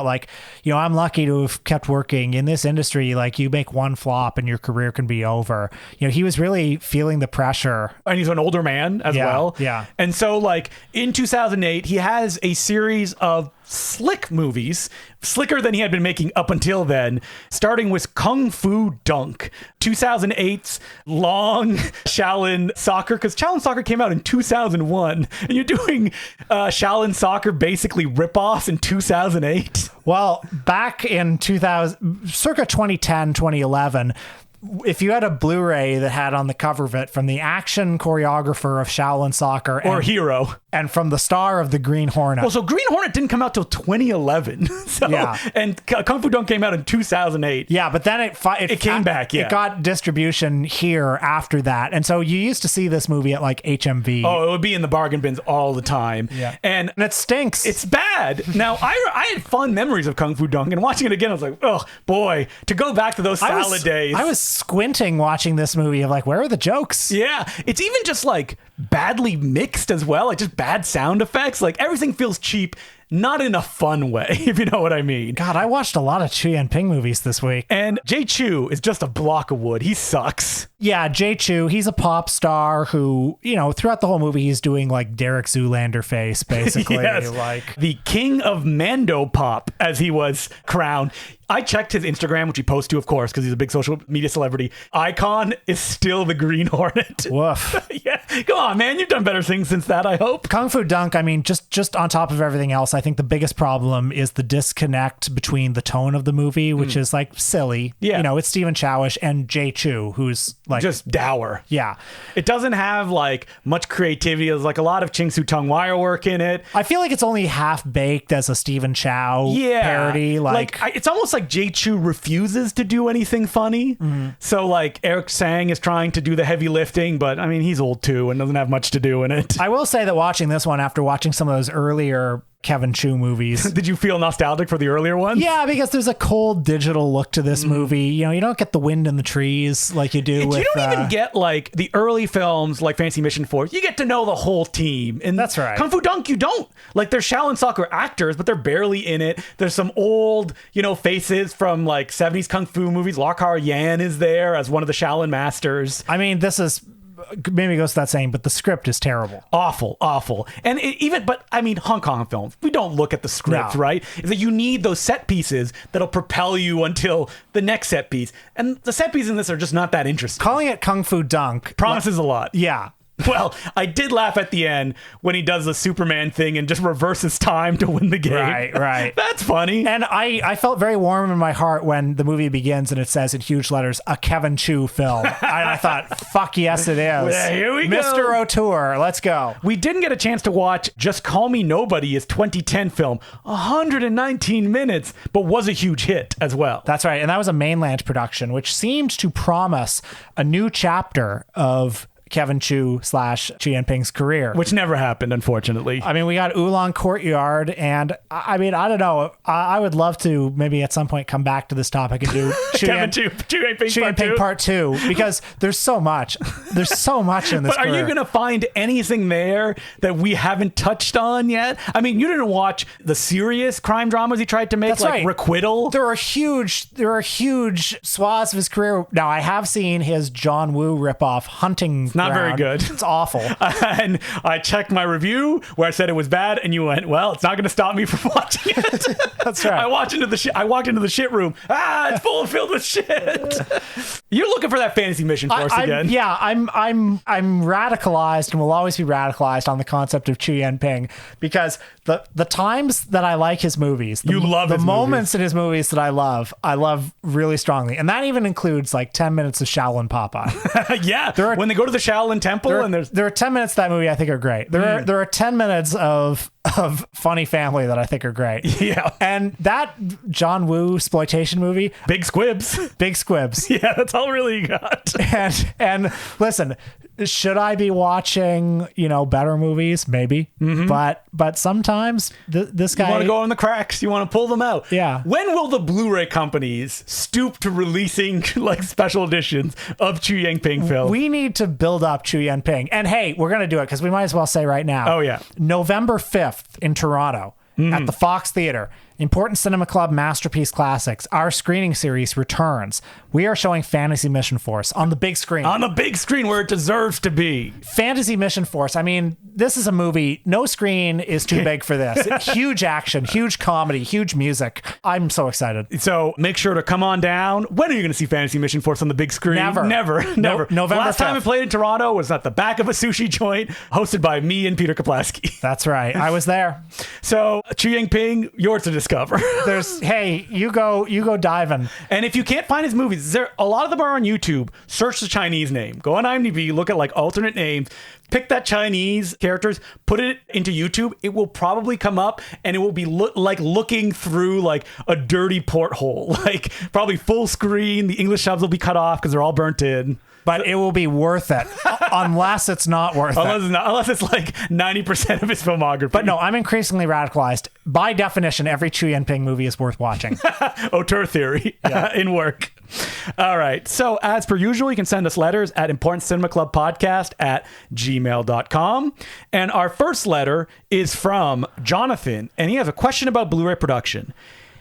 like, I'm lucky to have kept working in this industry. Like, you make one flop and your career can be over. He was really feeling the pressure. And he's an older man as well. Yeah. And so, like, in 2008, he has a series of slick movies, slicker than he had been making up until then, starting with Kung Fu Dunk, 2008's long Shaolin Soccer, because Shaolin Soccer came out in 2001, and you're doing Shaolin Soccer basically ripoffs in 2008. Well, back in circa 2010, 2011, if you had a Blu-ray that had on the cover of it from the action choreographer of Shaolin Soccer or Hero, and from the star of the Green Hornet. Well, so Green Hornet didn't come out till 2011. So, yeah. And Kung Fu Dunk came out in 2008. Yeah, but then it came back, yeah. It got distribution here after that. And so you used to see this movie at like HMV. Oh, it would be in the bargain bins all the time. Yeah. And it stinks. It's bad. Now, I had fond memories of Kung Fu Dunk, and watching it again, I was like, oh, boy, to go back to those salad days. I was squinting watching this movie of like, where are the jokes? Yeah. It's even just like badly mixed as well, like just bad sound effects. Like, everything feels cheap, not in a fun way, if you know what I mean. God, I watched a lot of Chu Yan-ping movies this week. And Jay Chu is just a block of wood. He sucks. Yeah, Jay Chu, he's a pop star who, throughout the whole movie, he's doing like Derek Zoolander face, basically. Yes. Like the king of Mando pop, as he was crowned. I checked his Instagram, which he posts to, of course, because he's a big social media celebrity. Icon is still the Green Hornet. Woof. Yeah. Come on, man. You've done better things since that, I hope. Kung Fu Dunk, I mean, just on top of everything else, I think the biggest problem is the disconnect between the tone of the movie, which is like silly. Yeah. It's Stephen Chowish and Jay Chu, who's like just dour. Yeah. It doesn't have like much creativity. There's like a lot of Ching Su Tung wire work in it. I feel like it's only half baked as a Stephen Chow parody. It's almost like Jay Chu refuses to do anything funny. Mm-hmm. So like Eric Sang is trying to do the heavy lifting, but I mean, he's old too and doesn't have much to do in it. I will say that watching this one after watching some of those earlier Kevin Chu movies. Did you feel nostalgic for the earlier ones? Yeah, because there's a cold digital look to this movie. You don't get the wind in the trees like you do with... You don't even get like the early films like Fantasy Mission Force. You get to know the whole team. And that's right. Kung Fu Dunk, you don't. Like, they're Shaolin Soccer actors, but they're barely in it. There's some old, faces from like 70s Kung Fu movies. Lar Kar Yan is there as one of the Shaolin masters. I mean, this is... maybe goes without saying, but the script is terrible. Awful. And Hong Kong films, we don't look at the script, right? Is that you need those set pieces that'll propel you until the next set piece. And the set pieces in this are just not that interesting. Calling it Kung Fu Dunk promises a lot. Yeah. Well, I did laugh at the end when he does the Superman thing and just reverses time to win the game. Right. That's funny. And I felt very warm in my heart when the movie begins and it says in huge letters, a Kevin Chu film. And I thought, fuck yes, it is. Well, here we go. Mr. O'Toole, let's go. We didn't get a chance to watch Just Call Me Nobody, his 2010 film. 119 minutes, but was a huge hit as well. That's right. And that was a mainland production, which seemed to promise a new chapter of Kevin Chu / Chu Yan-ping's career. Which never happened, unfortunately. I mean, we got Oolong Courtyard, and I mean, I don't know. I would love to maybe at some point come back to this topic and do Chu Yan-ping Part 2, because there's so much. There's so much in this But are you going to find anything there that we haven't touched on yet? I mean, you didn't watch the serious crime dramas he tried to make, like Requital? There are huge swaths of his career. Now, I have seen his John Woo ripoff, Hunting Not very good. It's awful. And I checked my review where I said it was bad, and you went, well, it's not going to stop me from watching it. That's right. I walked into the shit room. It's filled with shit. You're looking for that Fantasy Mission Force again. Yeah, I'm radicalized and will always be radicalized on the concept of Chu Yan-ping, because the times that I like his movies, the moments in his movies that I love really strongly. And that even includes like 10 minutes of Shaolin Popeye. Yeah. When they go to the Shaolin Temple there are 10 minutes of that movie I think are great. There are 10 minutes of Funny Family that I think are great. Yeah. And that John Woo exploitation movie, Big Squibs. Big Squibs. Yeah, that's all really you got. And listen, should I be watching, better movies? Maybe. But sometimes this guy... You want to go in the cracks. You want to pull them out. Yeah. When will the Blu-ray companies stoop to releasing like special editions of Chu Yang-ping films? We need to build up Chu Yan-ping. And hey, we're going to do it because we might as well say right now. Oh, yeah. November 5th in Toronto at the Fox Theatre. Important Cinema Club Masterpiece Classics. Our screening series returns. We are showing Fantasy Mission Force on the big screen. On the big screen where it deserves to be. Fantasy Mission Force. I mean, this is a movie. No screen is too big for this. Huge action, huge comedy, huge music. I'm so excited. So make sure to come on down. When are you going to see Fantasy Mission Force on the big screen? Never. Never. November Last time 5th. I played in Toronto was at the back of a sushi joint hosted by me and Peter Kaplaski. That's right. I was there. So Chu Yang-ping, yours to discover. Hey, you go diving. And if you can't find his movies, a lot of them are on YouTube. Search the Chinese name. Go on IMDb, look at like alternate names, pick that Chinese characters, put it into YouTube. It will probably come up and it will be like looking through like a dirty porthole, like probably full screen. The English subs will be cut off because they're all burnt in. But it will be worth it, unless it's not worth it. Unless it's like 90% of his filmography. But no, I'm increasingly radicalized. By definition, every Chu Yan-ping movie is worth watching. Auteur theory in work. All right. So as per usual, you can send us letters at importantcinemaclubpodcast@gmail.com. And our first letter is from Jonathan, and he has a question about Blu-ray production.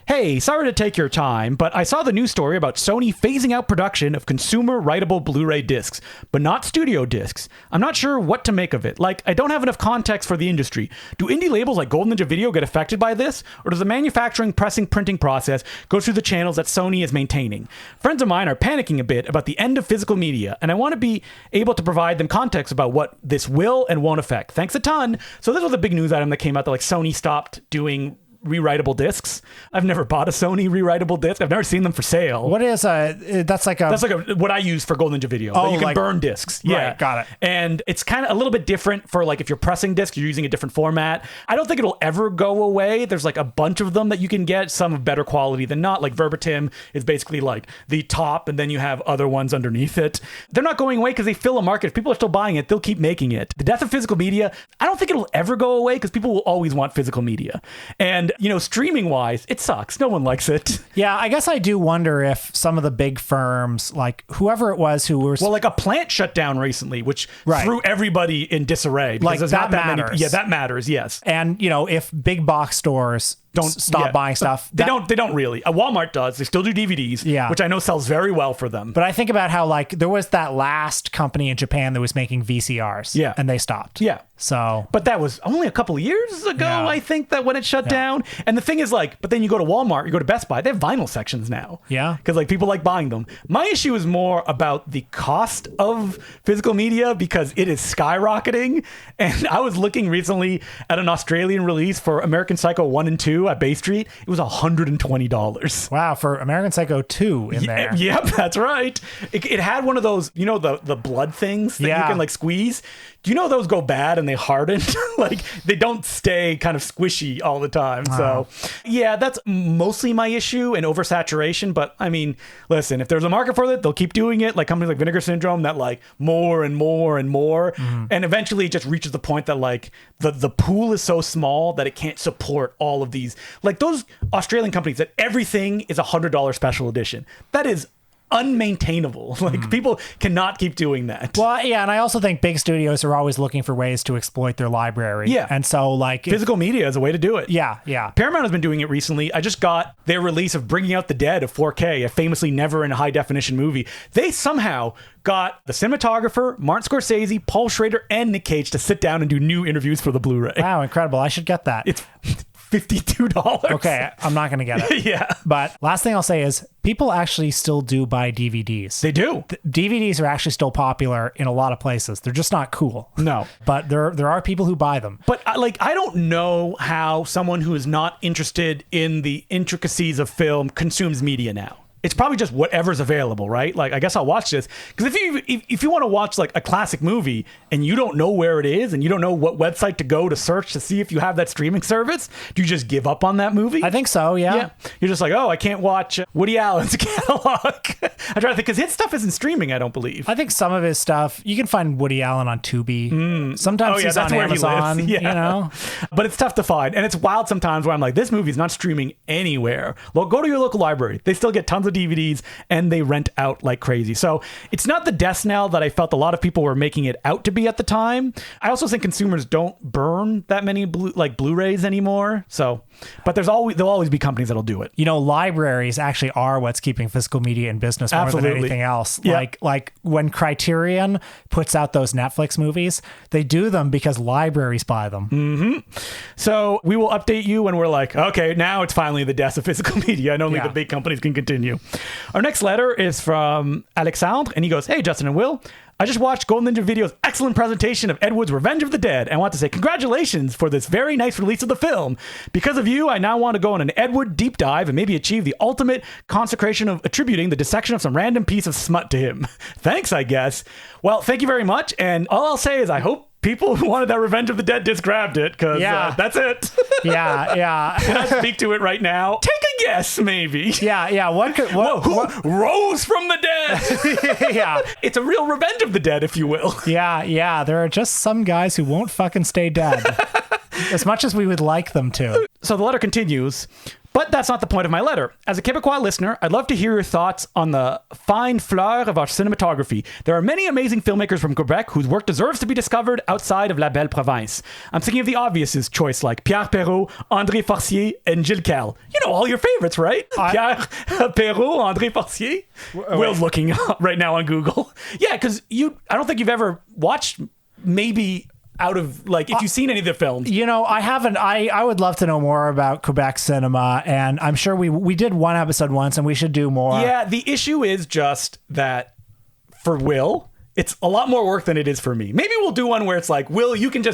Hey, sorry to take your time, but I saw the news story about Sony phasing out production of consumer writable Blu-ray discs, but not studio discs. I'm not sure what to make of it. Like, I don't have enough context for the industry. Do indie labels like Golden Ninja Video get affected by this? Or does the manufacturing, pressing, printing process go through the channels that Sony is maintaining? Friends of mine are panicking a bit about the end of physical media, and I want to be able to provide them context about what this will and won't affect. Thanks a ton. So this was a big news item that came out that like Sony stopped doing rewritable discs. I've never bought a Sony rewritable disc. I've never seen them for sale. What is that's like what I use for Golden Ninja Video. Oh, you can like, burn discs. Yeah, right, got it. And it's kind of a little bit different for like if you're pressing discs, you're using a different format. I don't think it'll ever go away. There's like a bunch of them that you can get, some of better quality than not. Like Verbatim is basically like the top, and then you have other ones underneath it. They're not going away because they fill a market. If people are still buying it, they'll keep making it. The death of physical media, I don't think it'll ever go away because people will always want physical media. And streaming wise, it sucks. No one likes it. Yeah, I guess I do wonder if some of the big firms, like whoever it was who were... Well, like a plant shut down recently, which threw everybody in disarray. Like there's that not that matters. many. Yeah, that matters, yes. And, if big box stores don't stop buying stuff... They don't really. Walmart does. They still do DVDs, which I know sells very well for them. But I think about how, like, there was that last company in Japan that was making VCRs. Yeah. And they stopped. Yeah. So... But that was only a couple of years ago, I think, that when it shut down. And the thing is, like, but then you go to Walmart, you go to Best Buy, they have vinyl sections now. Yeah. Because, like, people like buying them. My issue is more about the cost of physical media because it is skyrocketing. And I was looking recently at an Australian release for American Psycho 1 and 2 at Bay Street. It was $120. Wow, for American Psycho 2 in there. Yep, that's right. It had one of those, the blood things that you can like squeeze. Do you know those go bad and they harden? Like they don't stay kind of squishy all the time. So yeah, that's mostly my issue and oversaturation. But I mean, listen, if there's a market for it, they'll keep doing it. Like companies like Vinegar Syndrome that like more and more and more. And eventually it just reaches the point that like the pool is so small that it can't support all of these. Like those Australian companies that everything is $100 special edition. That is unmaintainable. Like people cannot keep doing that. Well, yeah, and I also think big studios are always looking for ways to exploit their library. Yeah. And so like physical media is a way to do it. Yeah. Paramount has been doing it recently. I just got their release of Bringing Out the Dead of 4K, a famously never in a high definition movie. They somehow got the cinematographer, Martin Scorsese, Paul Schrader, and Nick Cage to sit down and do new interviews for the Blu-ray. Wow, incredible. I should get that. It's $52. Okay, I'm not going to get it. Yeah. But last thing I'll say is people actually still do buy DVDs. They do. DVDs are actually still popular in a lot of places. They're just not cool. No. But there are people who buy them. But I don't know how someone who is not interested in the intricacies of film consumes media now. it's probably just whatever's available, right? Like, I guess I'll watch this. Because if you want to watch like a classic movie and you don't know where it is and you don't know what website to go to search to see if you have that streaming service, do you just give up on that movie? I think so, yeah. You're just like, oh, I can't watch Woody Allen's catalog. I try to think, because his stuff isn't streaming, I don't believe. I think some of his stuff, you can find Woody Allen on Tubi. Sometimes he's on Amazon, you know? But it's tough to find. And it's wild sometimes where I'm like, this movie's not streaming anywhere. Well, go to your local library. They still get tons of DVDs and they rent out like crazy. So it's not the death knell that I felt a lot of people were making it out to be at the time. I also think consumers don't burn that many Blu-rays anymore. So, but there'll always be companies that'll do it. You know, libraries actually are what's keeping physical media in business more than anything else. Yeah. Like when Criterion puts out those Netflix movies, they do them because libraries buy them. Mm-hmm. So we will update you when we're like, okay, now it's finally the death of physical media and only the big companies can continue. Our next letter is from Alexandre, and he goes, hey, Justin and Will, I just watched Golden Ninja Video's excellent presentation of Ed Wood's Revenge of the Dead and want to say congratulations for this very nice release of the film. Because of you, I now want to go on an Ed Wood deep dive and maybe achieve the ultimate consecration of attributing the dissection of some random piece of smut to him. Thanks, I guess. Well, thank you very much. And all I'll say is I hope people who wanted that Revenge of the Dead disc grabbed it, because that's it. Yeah. Can I speak to it right now? Take a guess, maybe. Yeah. Who rose from the dead? Yeah. It's a real Revenge of the Dead, if you will. Yeah. There are just some guys who won't fucking stay dead. As much as we would like them to. So the letter continues. But that's not the point of my letter. As a Quebecois listener, I'd love to hear your thoughts on the fine fleur of our cinematography. There are many amazing filmmakers from Quebec whose work deserves to be discovered outside of La Belle Province. I'm thinking of the obvious choice like Pierre Perrault, André Forcier, and Gilles Cal. You know, all your favorites, right? Pierre Perrault, André Forcier. Will's looking up right now on Google. Yeah, because I don't think you've ever watched maybe... out of, like, if you've seen any of the films. You know, I haven't. I would love to know more about Quebec cinema, and I'm sure we did one episode once, and we should do more. Yeah, the issue is just that for Will, it's a lot more work than it is for me. Maybe we'll do one where it's like, Will, you can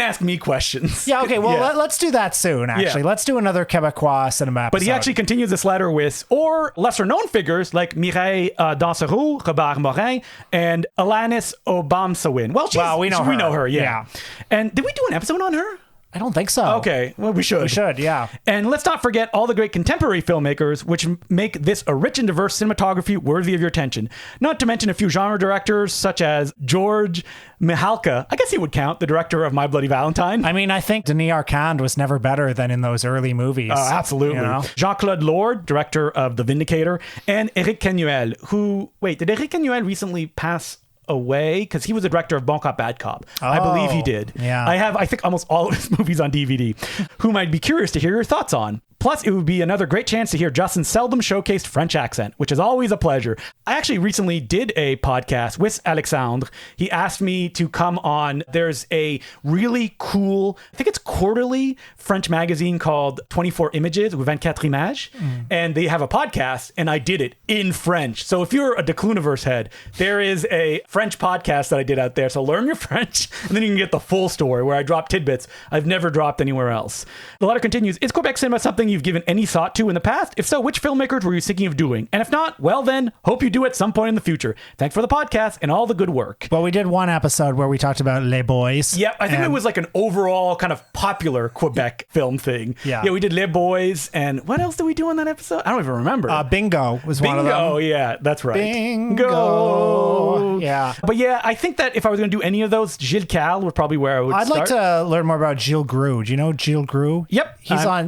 ask me questions. Yeah, okay, well, let's do that soon, actually. Let's do another Quebecois cinema episode. But he actually continues this letter with, or lesser-known figures like Mireille Dansereau, Robert Morin, and Alanis Obamsawin. Well, we know her, yeah. And did we do an episode on her? I don't think so. Okay, well, we should. We should, yeah. And let's not forget all the great contemporary filmmakers, which make this a rich and diverse cinematography worthy of your attention. Not to mention a few genre directors, such as George Mihalka. I guess he would count, the director of My Bloody Valentine. I mean, I think Denis Arcand was never better than in those early movies. Oh, absolutely. You know? Jean-Claude Lord, director of The Vindicator, and Eric Canuel, who... Wait, did Eric Canuel recently pass away? Because he was the director of Bon Cop, Bad Cop. I believe he did. Yeah. I have, I think, almost all of his movies on DVD, whom I'd be curious to hear your thoughts on. Plus, it would be another great chance to hear Justin's seldom showcased French accent, which is always a pleasure. I actually recently did a podcast with Alexandre. He asked me to come on. There's a really cool, I think it's quarterly French magazine called 24 Images, ou 24 Images. And they have a podcast, and I did it in French. So if you're a Decluniverse head, there is a French podcast that I did out there. So learn your French, and then you can get the full story where I drop tidbits I've never dropped anywhere else. The letter continues, is Quebec cinema something you've given any thought to in the past? If so, which filmmakers were you thinking of doing? And if not, well then, hope you do at some point in the future. Thanks for the podcast and all the good work. Well, we did one episode where we talked about Les Boys. Yeah, I think it was like an overall kind of popular Quebec film thing. Yeah, we did Les Boys, and what else did we do on that episode? I don't even remember. Bingo was one of them. Bingo, yeah, that's right. Bingo. Yeah. But yeah, I think that if I was going to do any of those, Gilles Cal would probably where I would start. I'd like to learn more about Gilles Gru. Do you know Gilles Gru? Yep.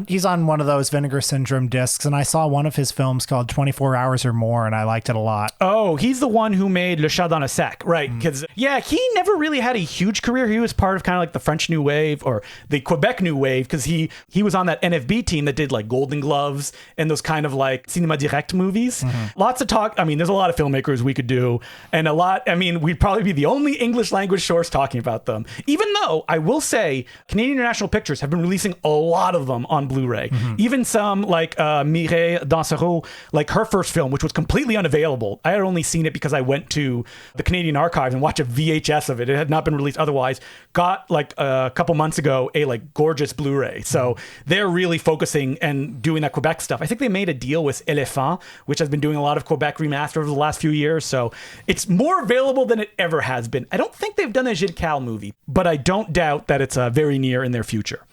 He's on one of those Vinegar Syndrome discs, and I saw one of his films called 24 Hours or More, and I liked it a lot. Oh, he's the one who made Le Chat dans le Sac, right? Because he never really had a huge career. He was part of kind of like the French New Wave or the Quebec New Wave, because he was on that NFB team that did like Golden Gloves and those kind of like Cinéma Direct movies. Lots of talk. I mean, there's a lot of filmmakers we could do, and a lot. I mean, we'd probably be the only English language source talking about them. Even though I will say Canadian International Pictures have been releasing a lot of them on Blu-ray. Even some like Mireille Dansereau, like her first film, which was completely unavailable. I had only seen it because I went to the Canadian Archives and watched a VHS of it. It had not been released otherwise. Got like a couple months ago a like gorgeous Blu-ray. So they're really focusing and doing that Quebec stuff. I think they made a deal with Elephant, which has been doing a lot of Quebec remaster over the last few years. So it's more available than it ever has been. I don't think they've done a Gilles Cal movie, but I don't doubt that it's very near in their future.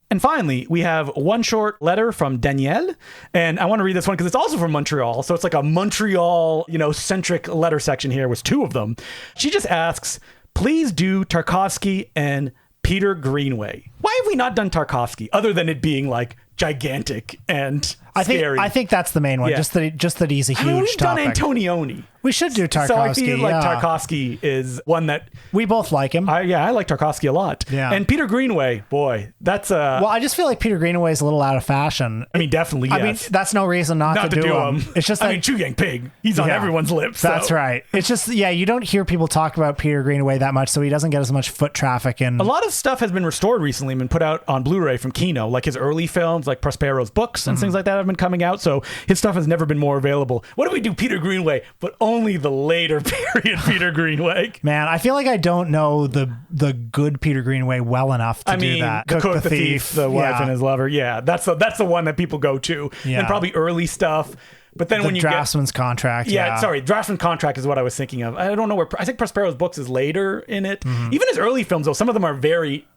And finally, we have one short letter from Danielle. And I want to read this one because it's also from Montreal. So it's like a Montreal, centric letter section here with two of them. She just asks, please do Tarkovsky and Peter Greenway. Why have we not done Tarkovsky other than it being like gigantic and scary? I think that's the main one. Yeah. Just that he's a huge we've topic. done Antonioni. We should do Tarkovsky. So I feel like Tarkovsky is one that we both like him. I like Tarkovsky a lot. Yeah. And Peter Greenway, boy, that's well, I just feel like Peter Greenway is a little out of fashion. I mean, definitely. Yes. I mean, that's no reason not to do him. It's just like Chu Yang Ping. He's on everyone's lips. So. That's right. It's just you don't hear people talk about Peter Greenway that much, so he doesn't get as much foot traffic. And a lot of stuff has been restored recently, been put out on Blu-ray from Kino, like his early films, like Prospero's books and things like that have been coming out. So his stuff has never been more available. What do we do, Peter Greenway? But only the later period Peter Greenway. Man, I feel like I don't know the good Peter Greenway well enough to do that. The Cook, the Thief, the wife and his lover. Yeah, that's the one that people go to. Yeah. And probably early stuff. But then when you Draftsman's Contract. Draftsman's Contract is what I was thinking of. I don't know where. I think Prospero's books is later in it. Even his early films, though, some of them are very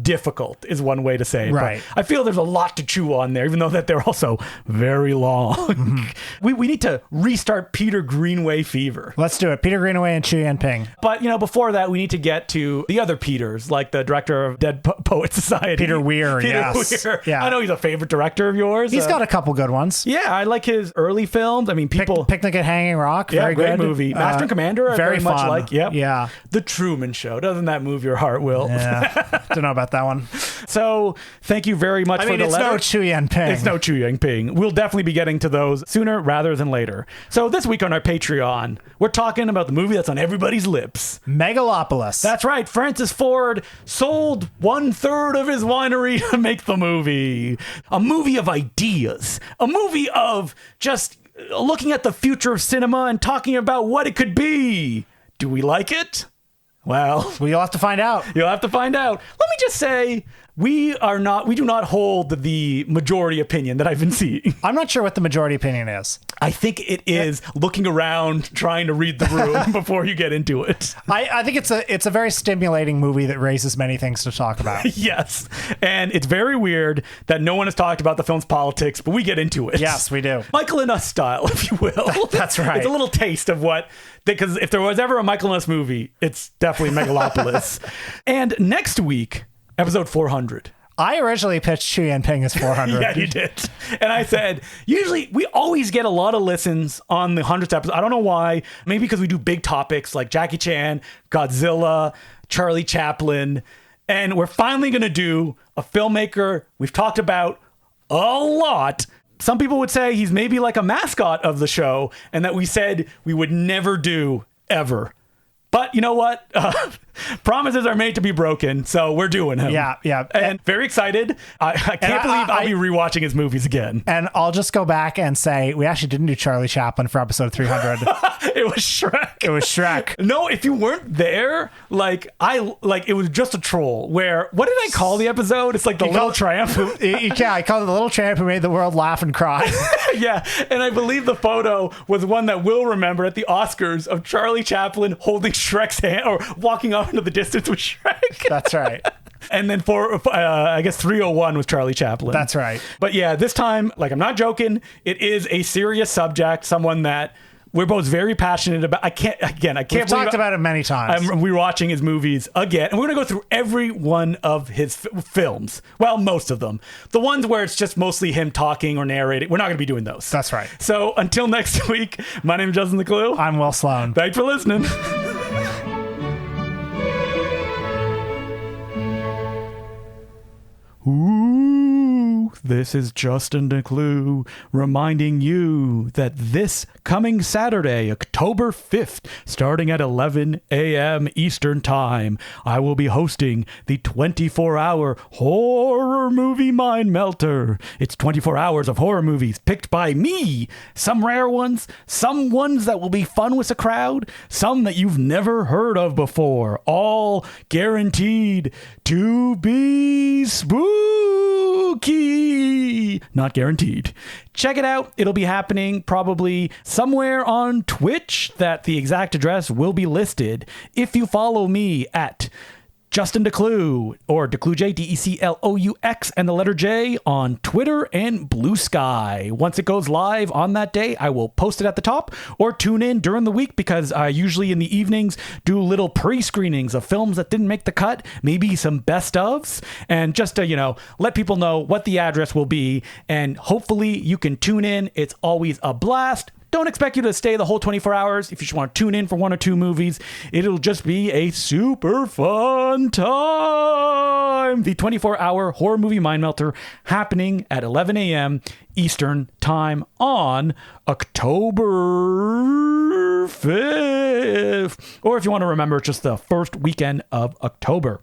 difficult is one way to say it. Right. But I feel there's a lot to chew on there, even though that they're also very long. We need to restart Peter Greenway fever. Let's do it. Peter Greenway and Chu Yan Ping. But, before that, we need to get to the other Peters, like the director of Dead Poet Society. Peter Weir, Weir. Yeah. I know he's a favorite director of yours. He's got a couple good ones. Yeah, I like his early films. I mean, Picnic at Hanging Rock. Very great good movie. Master and Commander, I very fun. much like. Yep. Yeah. The Truman Show. Doesn't that move your heart, Will? Yeah. Don't know about that one. So thank you very much for the letter. It's no Chu Yan Ping. It's no Chu Yan Ping. We'll definitely be getting to those sooner rather than later. So this week on our Patreon, we're talking about the movie that's on everybody's lips. Megalopolis. That's right. Francis Ford sold 1/3 of his winery to make the movie. A movie of ideas. A movie of just looking at the future of cinema and talking about what it could be. Do we like it? Well, you'll have to find out. You'll have to find out. Let me just say, we do not hold the majority opinion that I've been seeing. I'm not sure what the majority opinion is. I think it is looking around, trying to read the room before you get into it. I think it's a very stimulating movie that raises many things to talk about. Yes. And it's very weird that no one has talked about the film's politics, but we get into it. Yes, we do. Michael and Us style, if you will. That's right. It's a little taste of what, because if there was ever a Michael and Us movie, it's definitely Megalopolis. And next week, episode 400. I originally pitched Chu Yan Ping as 400. Yeah, you did. And I said, usually we always get a lot of listens on the 100th episode. I don't know why. Maybe because we do big topics like Jackie Chan, Godzilla, Charlie Chaplin. And we're finally going to do a filmmaker we've talked about a lot. Some people would say he's maybe like a mascot of the show and that we said we would never do ever. But you know what? Promises are made to be broken, so we're doing him. Yeah. And very excited. I can't believe I'll be rewatching his movies again. And I'll just go back and say, we actually didn't do Charlie Chaplin for episode 300. It was Shrek. No, if you weren't there, it was just a troll. What did I call the episode? It's like the little tramp. I called it the little tramp who made the world laugh and cry. Yeah, and I believe the photo was one that we'll remember at the Oscars of Charlie Chaplin holding Shrek's hand or walking off into the distance with Shrek. That's right. And then I guess 301 was Charlie Chaplin. That's right. But yeah, this time, I'm not joking. It is a serious subject, someone that we're both very passionate about. I can't We've talked about it many times. We're watching his movies again, and we're going to go through every one of his films. Well, most of them. The ones where it's just mostly him talking or narrating, we're not going to be doing those. That's right. So until next week, my name is Justin the Clue. I'm Will Sloan. Thanks for listening. Ooh, This is Justin DeClue reminding you that this coming Saturday, October 5th, starting at 11 a.m. Eastern Time, I will be hosting the 24-hour horror movie Mind Melter. It's 24 hours of horror movies picked by me. Some rare ones, some ones that will be fun with a crowd, some that you've never heard of before. All guaranteed to be spooky. Not guaranteed. Check it out. It'll be happening probably somewhere on Twitch that the exact address will be listed. If you follow me at Justin DeClue, or DeClue, DECLOUX, and the letter J on Twitter and Blue Sky. Once it goes live on that day, I will post it at the top, or tune in during the week, because I usually in the evenings do little pre-screenings of films that didn't make the cut, maybe some best ofs, and just to, let people know what the address will be, and hopefully you can tune in. It's always a blast. Don't expect you to stay the whole 24 hours. If you just want to tune in for one or two movies, it'll just be a super fun time. The 24-hour horror movie Mind Melter happening at 11 a.m. Eastern Time on October 5th. Or if you want to remember, it's just the first weekend of October.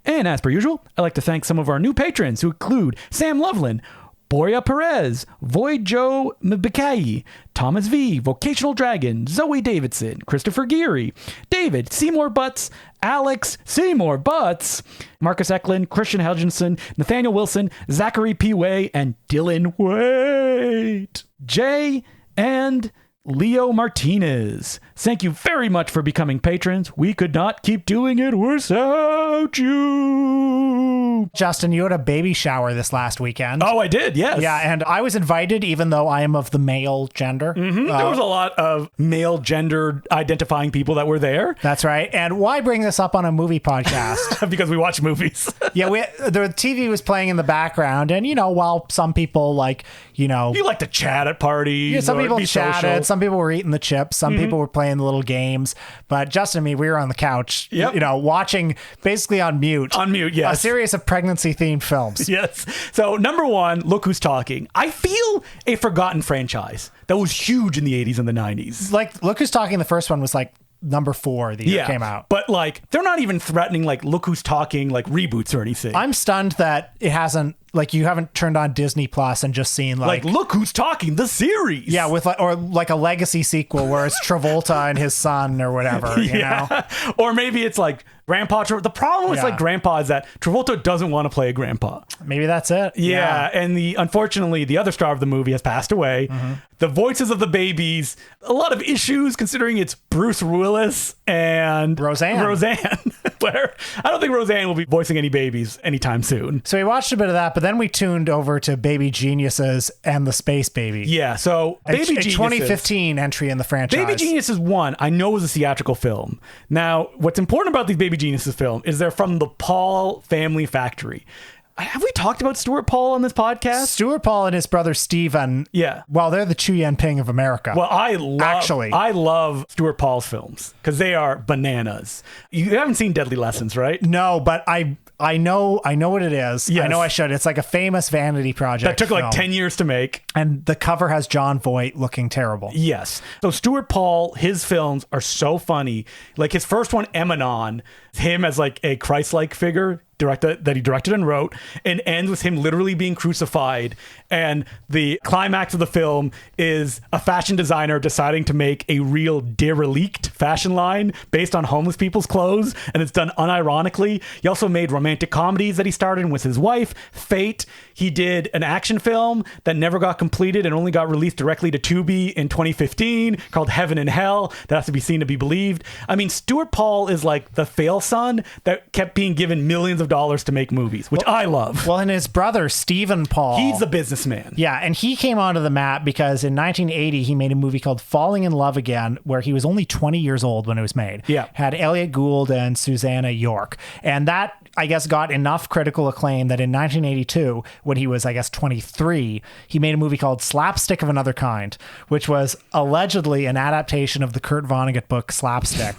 And as per usual, I'd like to thank some of our new patrons who include Sam Loveland, Boria Perez, Void Joe Mbikayi, Thomas V, Vocational Dragon, Zoe Davidson, Christopher Geary, David Seymour Butts, Alex Seymour Butts, Marcus Eklund, Christian Helgenson, Nathaniel Wilson, Zachary P. Way, and Dylan Waite. Jay and Leo Martinez. Thank you very much for becoming patrons. We could not keep doing it without you. Justin, you had a baby shower this last weekend. Oh, I did, yes. Yeah, and I was invited, even though I am of the male gender. Mm-hmm. There was a lot of male gender identifying people that were there. That's right. And why bring this up on a movie podcast? Because we watch movies. Yeah, the TV was playing in the background, and while some people you like to chat at parties. Yeah, some people be chatted, social. some people were eating the chips, some people were playing the little games, but Justin and me, we were on the couch, watching basically on mute. On mute, yes. A series of pregnancy-themed films. Yes. So, number one, Look Who's Talking. I feel a forgotten franchise that was huge in the 80s and the 90s. Look Who's Talking, the first one was number 4 the year it came out. But they're not even threatening Look Who's Talking reboots or anything. I'm stunned that it hasn't you haven't turned on Disney Plus and just seen Look Who's Talking, the series. Yeah, with a legacy sequel where it's Travolta and his son or whatever, you know? Or maybe it's Grandpa. The problem with Grandpa is that Travolta doesn't want to play a grandpa. Maybe that's it. Yeah. And unfortunately, the other star of the movie has passed away. Mm-hmm. The voices of the babies, a lot of issues considering it's Bruce Willis and Roseanne. Where I don't think Roseanne will be voicing any babies anytime soon. So we watched a bit of that, but then we tuned over to Baby Geniuses and the Space Baby. Yeah, so Baby Geniuses, 2015 entry in the franchise. Baby Geniuses 1, I know, was a theatrical film. Now, what's important about these Baby Geniuses film is they're from the Paul family factory. Have we talked about Stuart Paul on this podcast? Stuart Paul and his brother Steven. Yeah. Well, they're the Chu Yan Ping of America. Well, I love Stuart Paul's films because they are bananas. You haven't seen Deadly Lessons, right? No, but I know what it is. Yes. I know I should. It's a famous vanity project that took 10 years to make. And the cover has John Voight looking terrible. Yes. So Stuart Paul, his films are so funny. His first one, Emanon, him as a Christ-like figure that he directed and wrote, and ends with him literally being crucified. And the climax of the film is a fashion designer deciding to make a real derelict fashion line based on homeless people's clothes, and it's done unironically. He also made romantic comedies that he starred in with his wife, Fate. He did an action film that never got completed and only got released directly to Tubi in 2015 called Heaven and Hell, that has to be seen to be believed. I mean, Stuart Paul is the fail son that kept being given millions of dollars to make movies, which I love. Well, and his brother, Stephen Paul. He's a businessman. Yeah, and he came onto the map because in 1980, he made a movie called Falling in Love Again, where he was only 20 years old when it was made. Yeah. Had Elliot Gould and Susanna York. And that, I guess, got enough critical acclaim that in 1982, when he was, 23, he made a movie called Slapstick of Another Kind, which was allegedly an adaptation of the Kurt Vonnegut book Slapstick.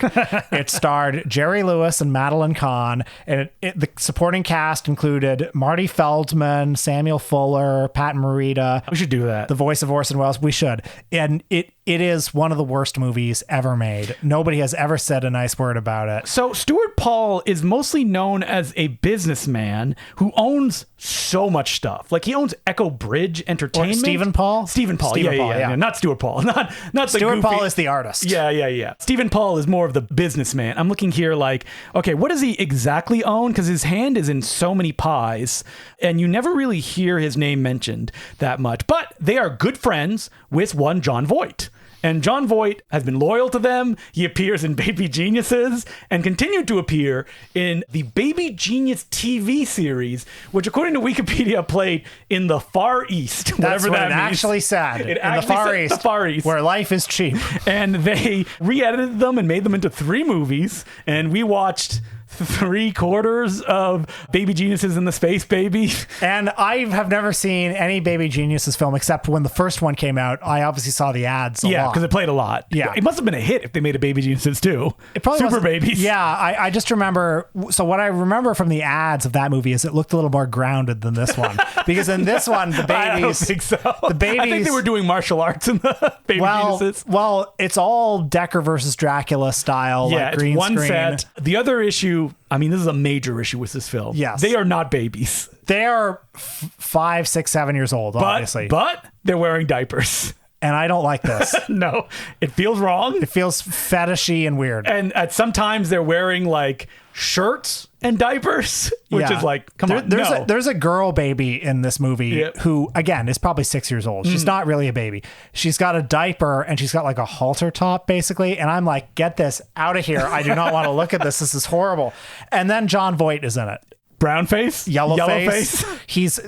It starred Jerry Lewis and Madeline Kahn, and the supporting cast included Marty Feldman, Samuel Fuller, Pat Morita. We should do that. The voice of Orson Welles. We should. And it is one of the worst movies ever made. Nobody has ever said a nice word about it. So Stuart Paul is mostly known as a businessman who owns so much stuff. Like he owns Echo Bridge Entertainment. Or Stephen Paul? Stephen Paul. Yeah. Not Stuart Paul. Not the Stuart goofy. Paul is the artist. Yeah. Stephen Paul is more of the businessman. I'm looking here like, okay, what does he exactly own? Because his hand is in so many pies, and you never really hear his name mentioned that much. But they are good friends with one Jon Voight. And Jon Voight has been loyal to them. He appears in Baby Geniuses and continued to appear in the Baby Genius TV series, which according to Wikipedia played in the Far East. That's whatever what that it means. actually said. It in actually the Far said East. The Far East. Where life is cheap. And they re-edited them and made them into 3 movies. And we watched 3/4 of Baby Geniuses and the Space Baby. And I have never seen any Baby Geniuses film except when the first one came out. I obviously saw the ads a lot. Because it played a lot. Yeah. It must have been a hit if they made a Baby Geniuses too. It probably Super wasn't- Babies. Yeah, I just remember. So what I remember from the ads of that movie is it looked a little more grounded than this one. Because in this one, the babies. I don't think so. The babies. I think they were doing martial arts in the Baby Geniuses. Well, it's all Decker versus Dracula style. Yeah, like it's green one screen. set. The other issue, I mean, this is a major issue with this film. Yes. They are not babies. They are 5, 6, 7 years old, obviously. But they're wearing diapers. And I don't like this. No, it feels wrong. It feels fetishy and weird. And at sometimes they're wearing like shirts and diapers, which Yeah. is like, come on, no. There's a girl baby in this movie Yep. who, again, is probably 6 years old. She's not really a baby. She's got a diaper and she's got like a halter top, basically. And I'm like, get this out of here. I do not want to look at this. This is horrible. And then Jon Voight is in it. Brown face, Yellow face. He's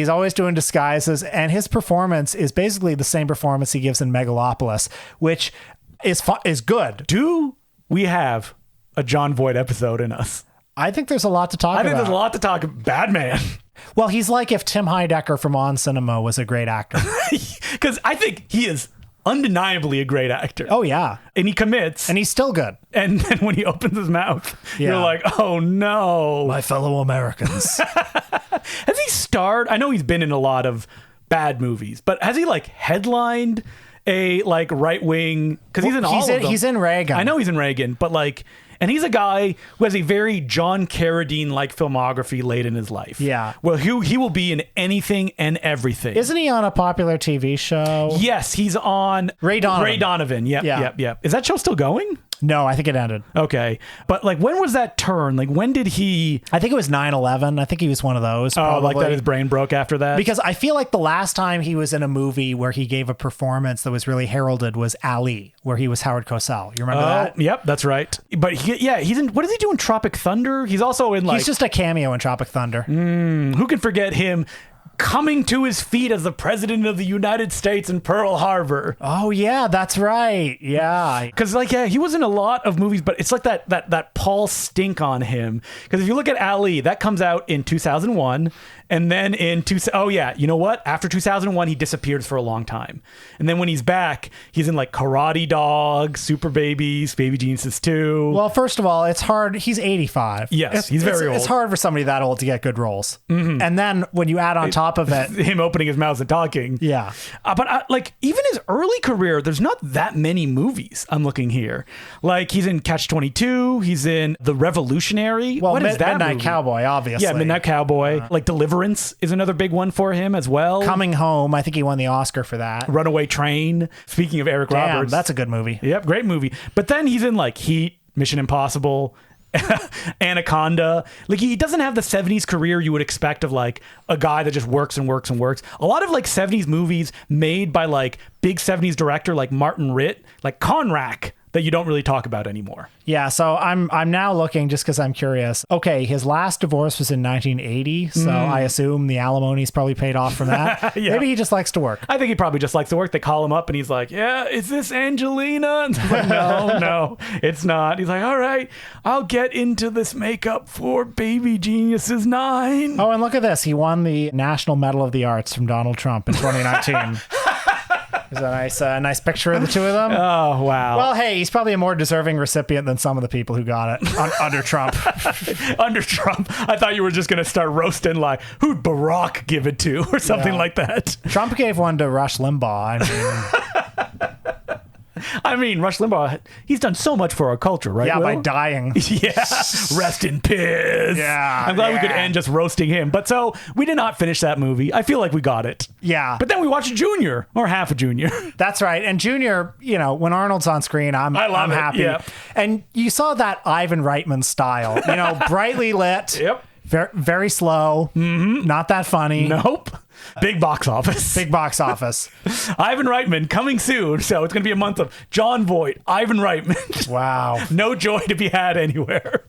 always doing disguises, and his performance is basically the same performance he gives in Megalopolis, which is good. Do we have a Jon Voight episode in us? I think there's a lot to talk about. I think there's a lot to talk about. Bad man. Well, he's like if Tim Heidecker from On Cinema was a great actor. Because I think he is undeniably a great actor. Oh, yeah. And he commits. And he's still good. And then when he opens his mouth, Yeah. you're like, oh no. My fellow Americans. Has he starred? I know he's been in a lot of bad movies, but has he like headlined a like right wing? Because he's in all of them. He's in Reagan. I know he's in Reagan, but like, and he's a guy who has a very John Carradine-like filmography late in his life. Yeah. Well, he will be in anything and everything. Isn't he on a popular TV show? Yes, he's on Ray Donovan. Ray Donovan. Yep, Yeah. yep. Is that show still going? No, I think it ended. Okay. But like, when was that turn? Like, when did he... I think it was 9/11. I think he was one of those. Oh, like probably. that his brain broke after that? Because I feel like the last time he was in a movie where he gave a performance that was really heralded was Ali, where he was Howard Cosell. You remember that? Yep, that's right. But he's in... What does he do in Tropic Thunder? He's also in like... He's just a cameo in Tropic Thunder. Who can forget him coming to his feet as the president of the United States in Pearl Harbor? Oh, yeah, that's right. Yeah. Because like, yeah, he was in a lot of movies, but it's like that Paul stink on him. Because if you look at Ali, that comes out in 2001. And then you know what? After 2001, he disappeared for a long time. And then when he's back, he's in like Karate Dog, Super Babies, Baby Geniuses 2. Well, first of all, it's hard. He's 85. Yes, he's very old. It's hard for somebody that old to get good roles. Mm-hmm. And then when you add on top of it, him opening his mouth and talking. Yeah. But like, even his early career, there's not that many movies I'm looking here. Like, he's in Catch-22. He's in The Revolutionary. Well, what is that Midnight movie? Cowboy, obviously. Yeah, Midnight Cowboy. Like, Deliverance is another big one for him as well. Coming Home. I think he won the Oscar for that. Runaway Train. Speaking of Eric Damn, Roberts. that's a good movie. Yep, great movie. But then he's in like Heat, Mission Impossible, Anaconda. Like, he doesn't have the 70s career you would expect of like a guy that just works and works and works. A lot of like 70s movies made by like big 70s director like Martin Ritt, like Conrack, that you don't really talk about anymore. Yeah, so I'm now looking just because I'm curious. Okay, his last divorce was in 1980, so I assume the alimony's probably paid off from that. Yeah. Maybe he just likes to work. I think he probably just likes to work. They call him up and he's like, yeah, is this Angelina? And he's like, no, it's not. He's like, all right, I'll get into this makeup for Baby Geniuses 9. Oh, and look at this. He won the National Medal of the Arts from Donald Trump in 2019. There's a nice picture of the two of them. Oh, wow. Well, hey, he's probably a more deserving recipient than some of the people who got it under Trump. Under Trump. I thought you were just going to start roasting like, who'd Barack give it to or something like that. Trump gave one to Rush Limbaugh. I mean, Rush Limbaugh, he's done so much for our culture, right? Yeah, Will? by dying. Yeah. Rest in piss. Yeah. I'm glad we could end just roasting him. But so we did not finish that movie. I feel like we got it. Yeah. But then we watched Junior or half a Junior. That's right. And Junior, you know, when Arnold's on screen, I'm happy. Yep. And you saw that Ivan Reitman style, you know, brightly lit. Yep. Very, very slow. Mm-hmm. Not that funny. Nope. Big box office. Big box office. Ivan Reitman coming soon. So it's going to be a month of John Voight, Ivan Reitman. Wow. No joy to be had anywhere.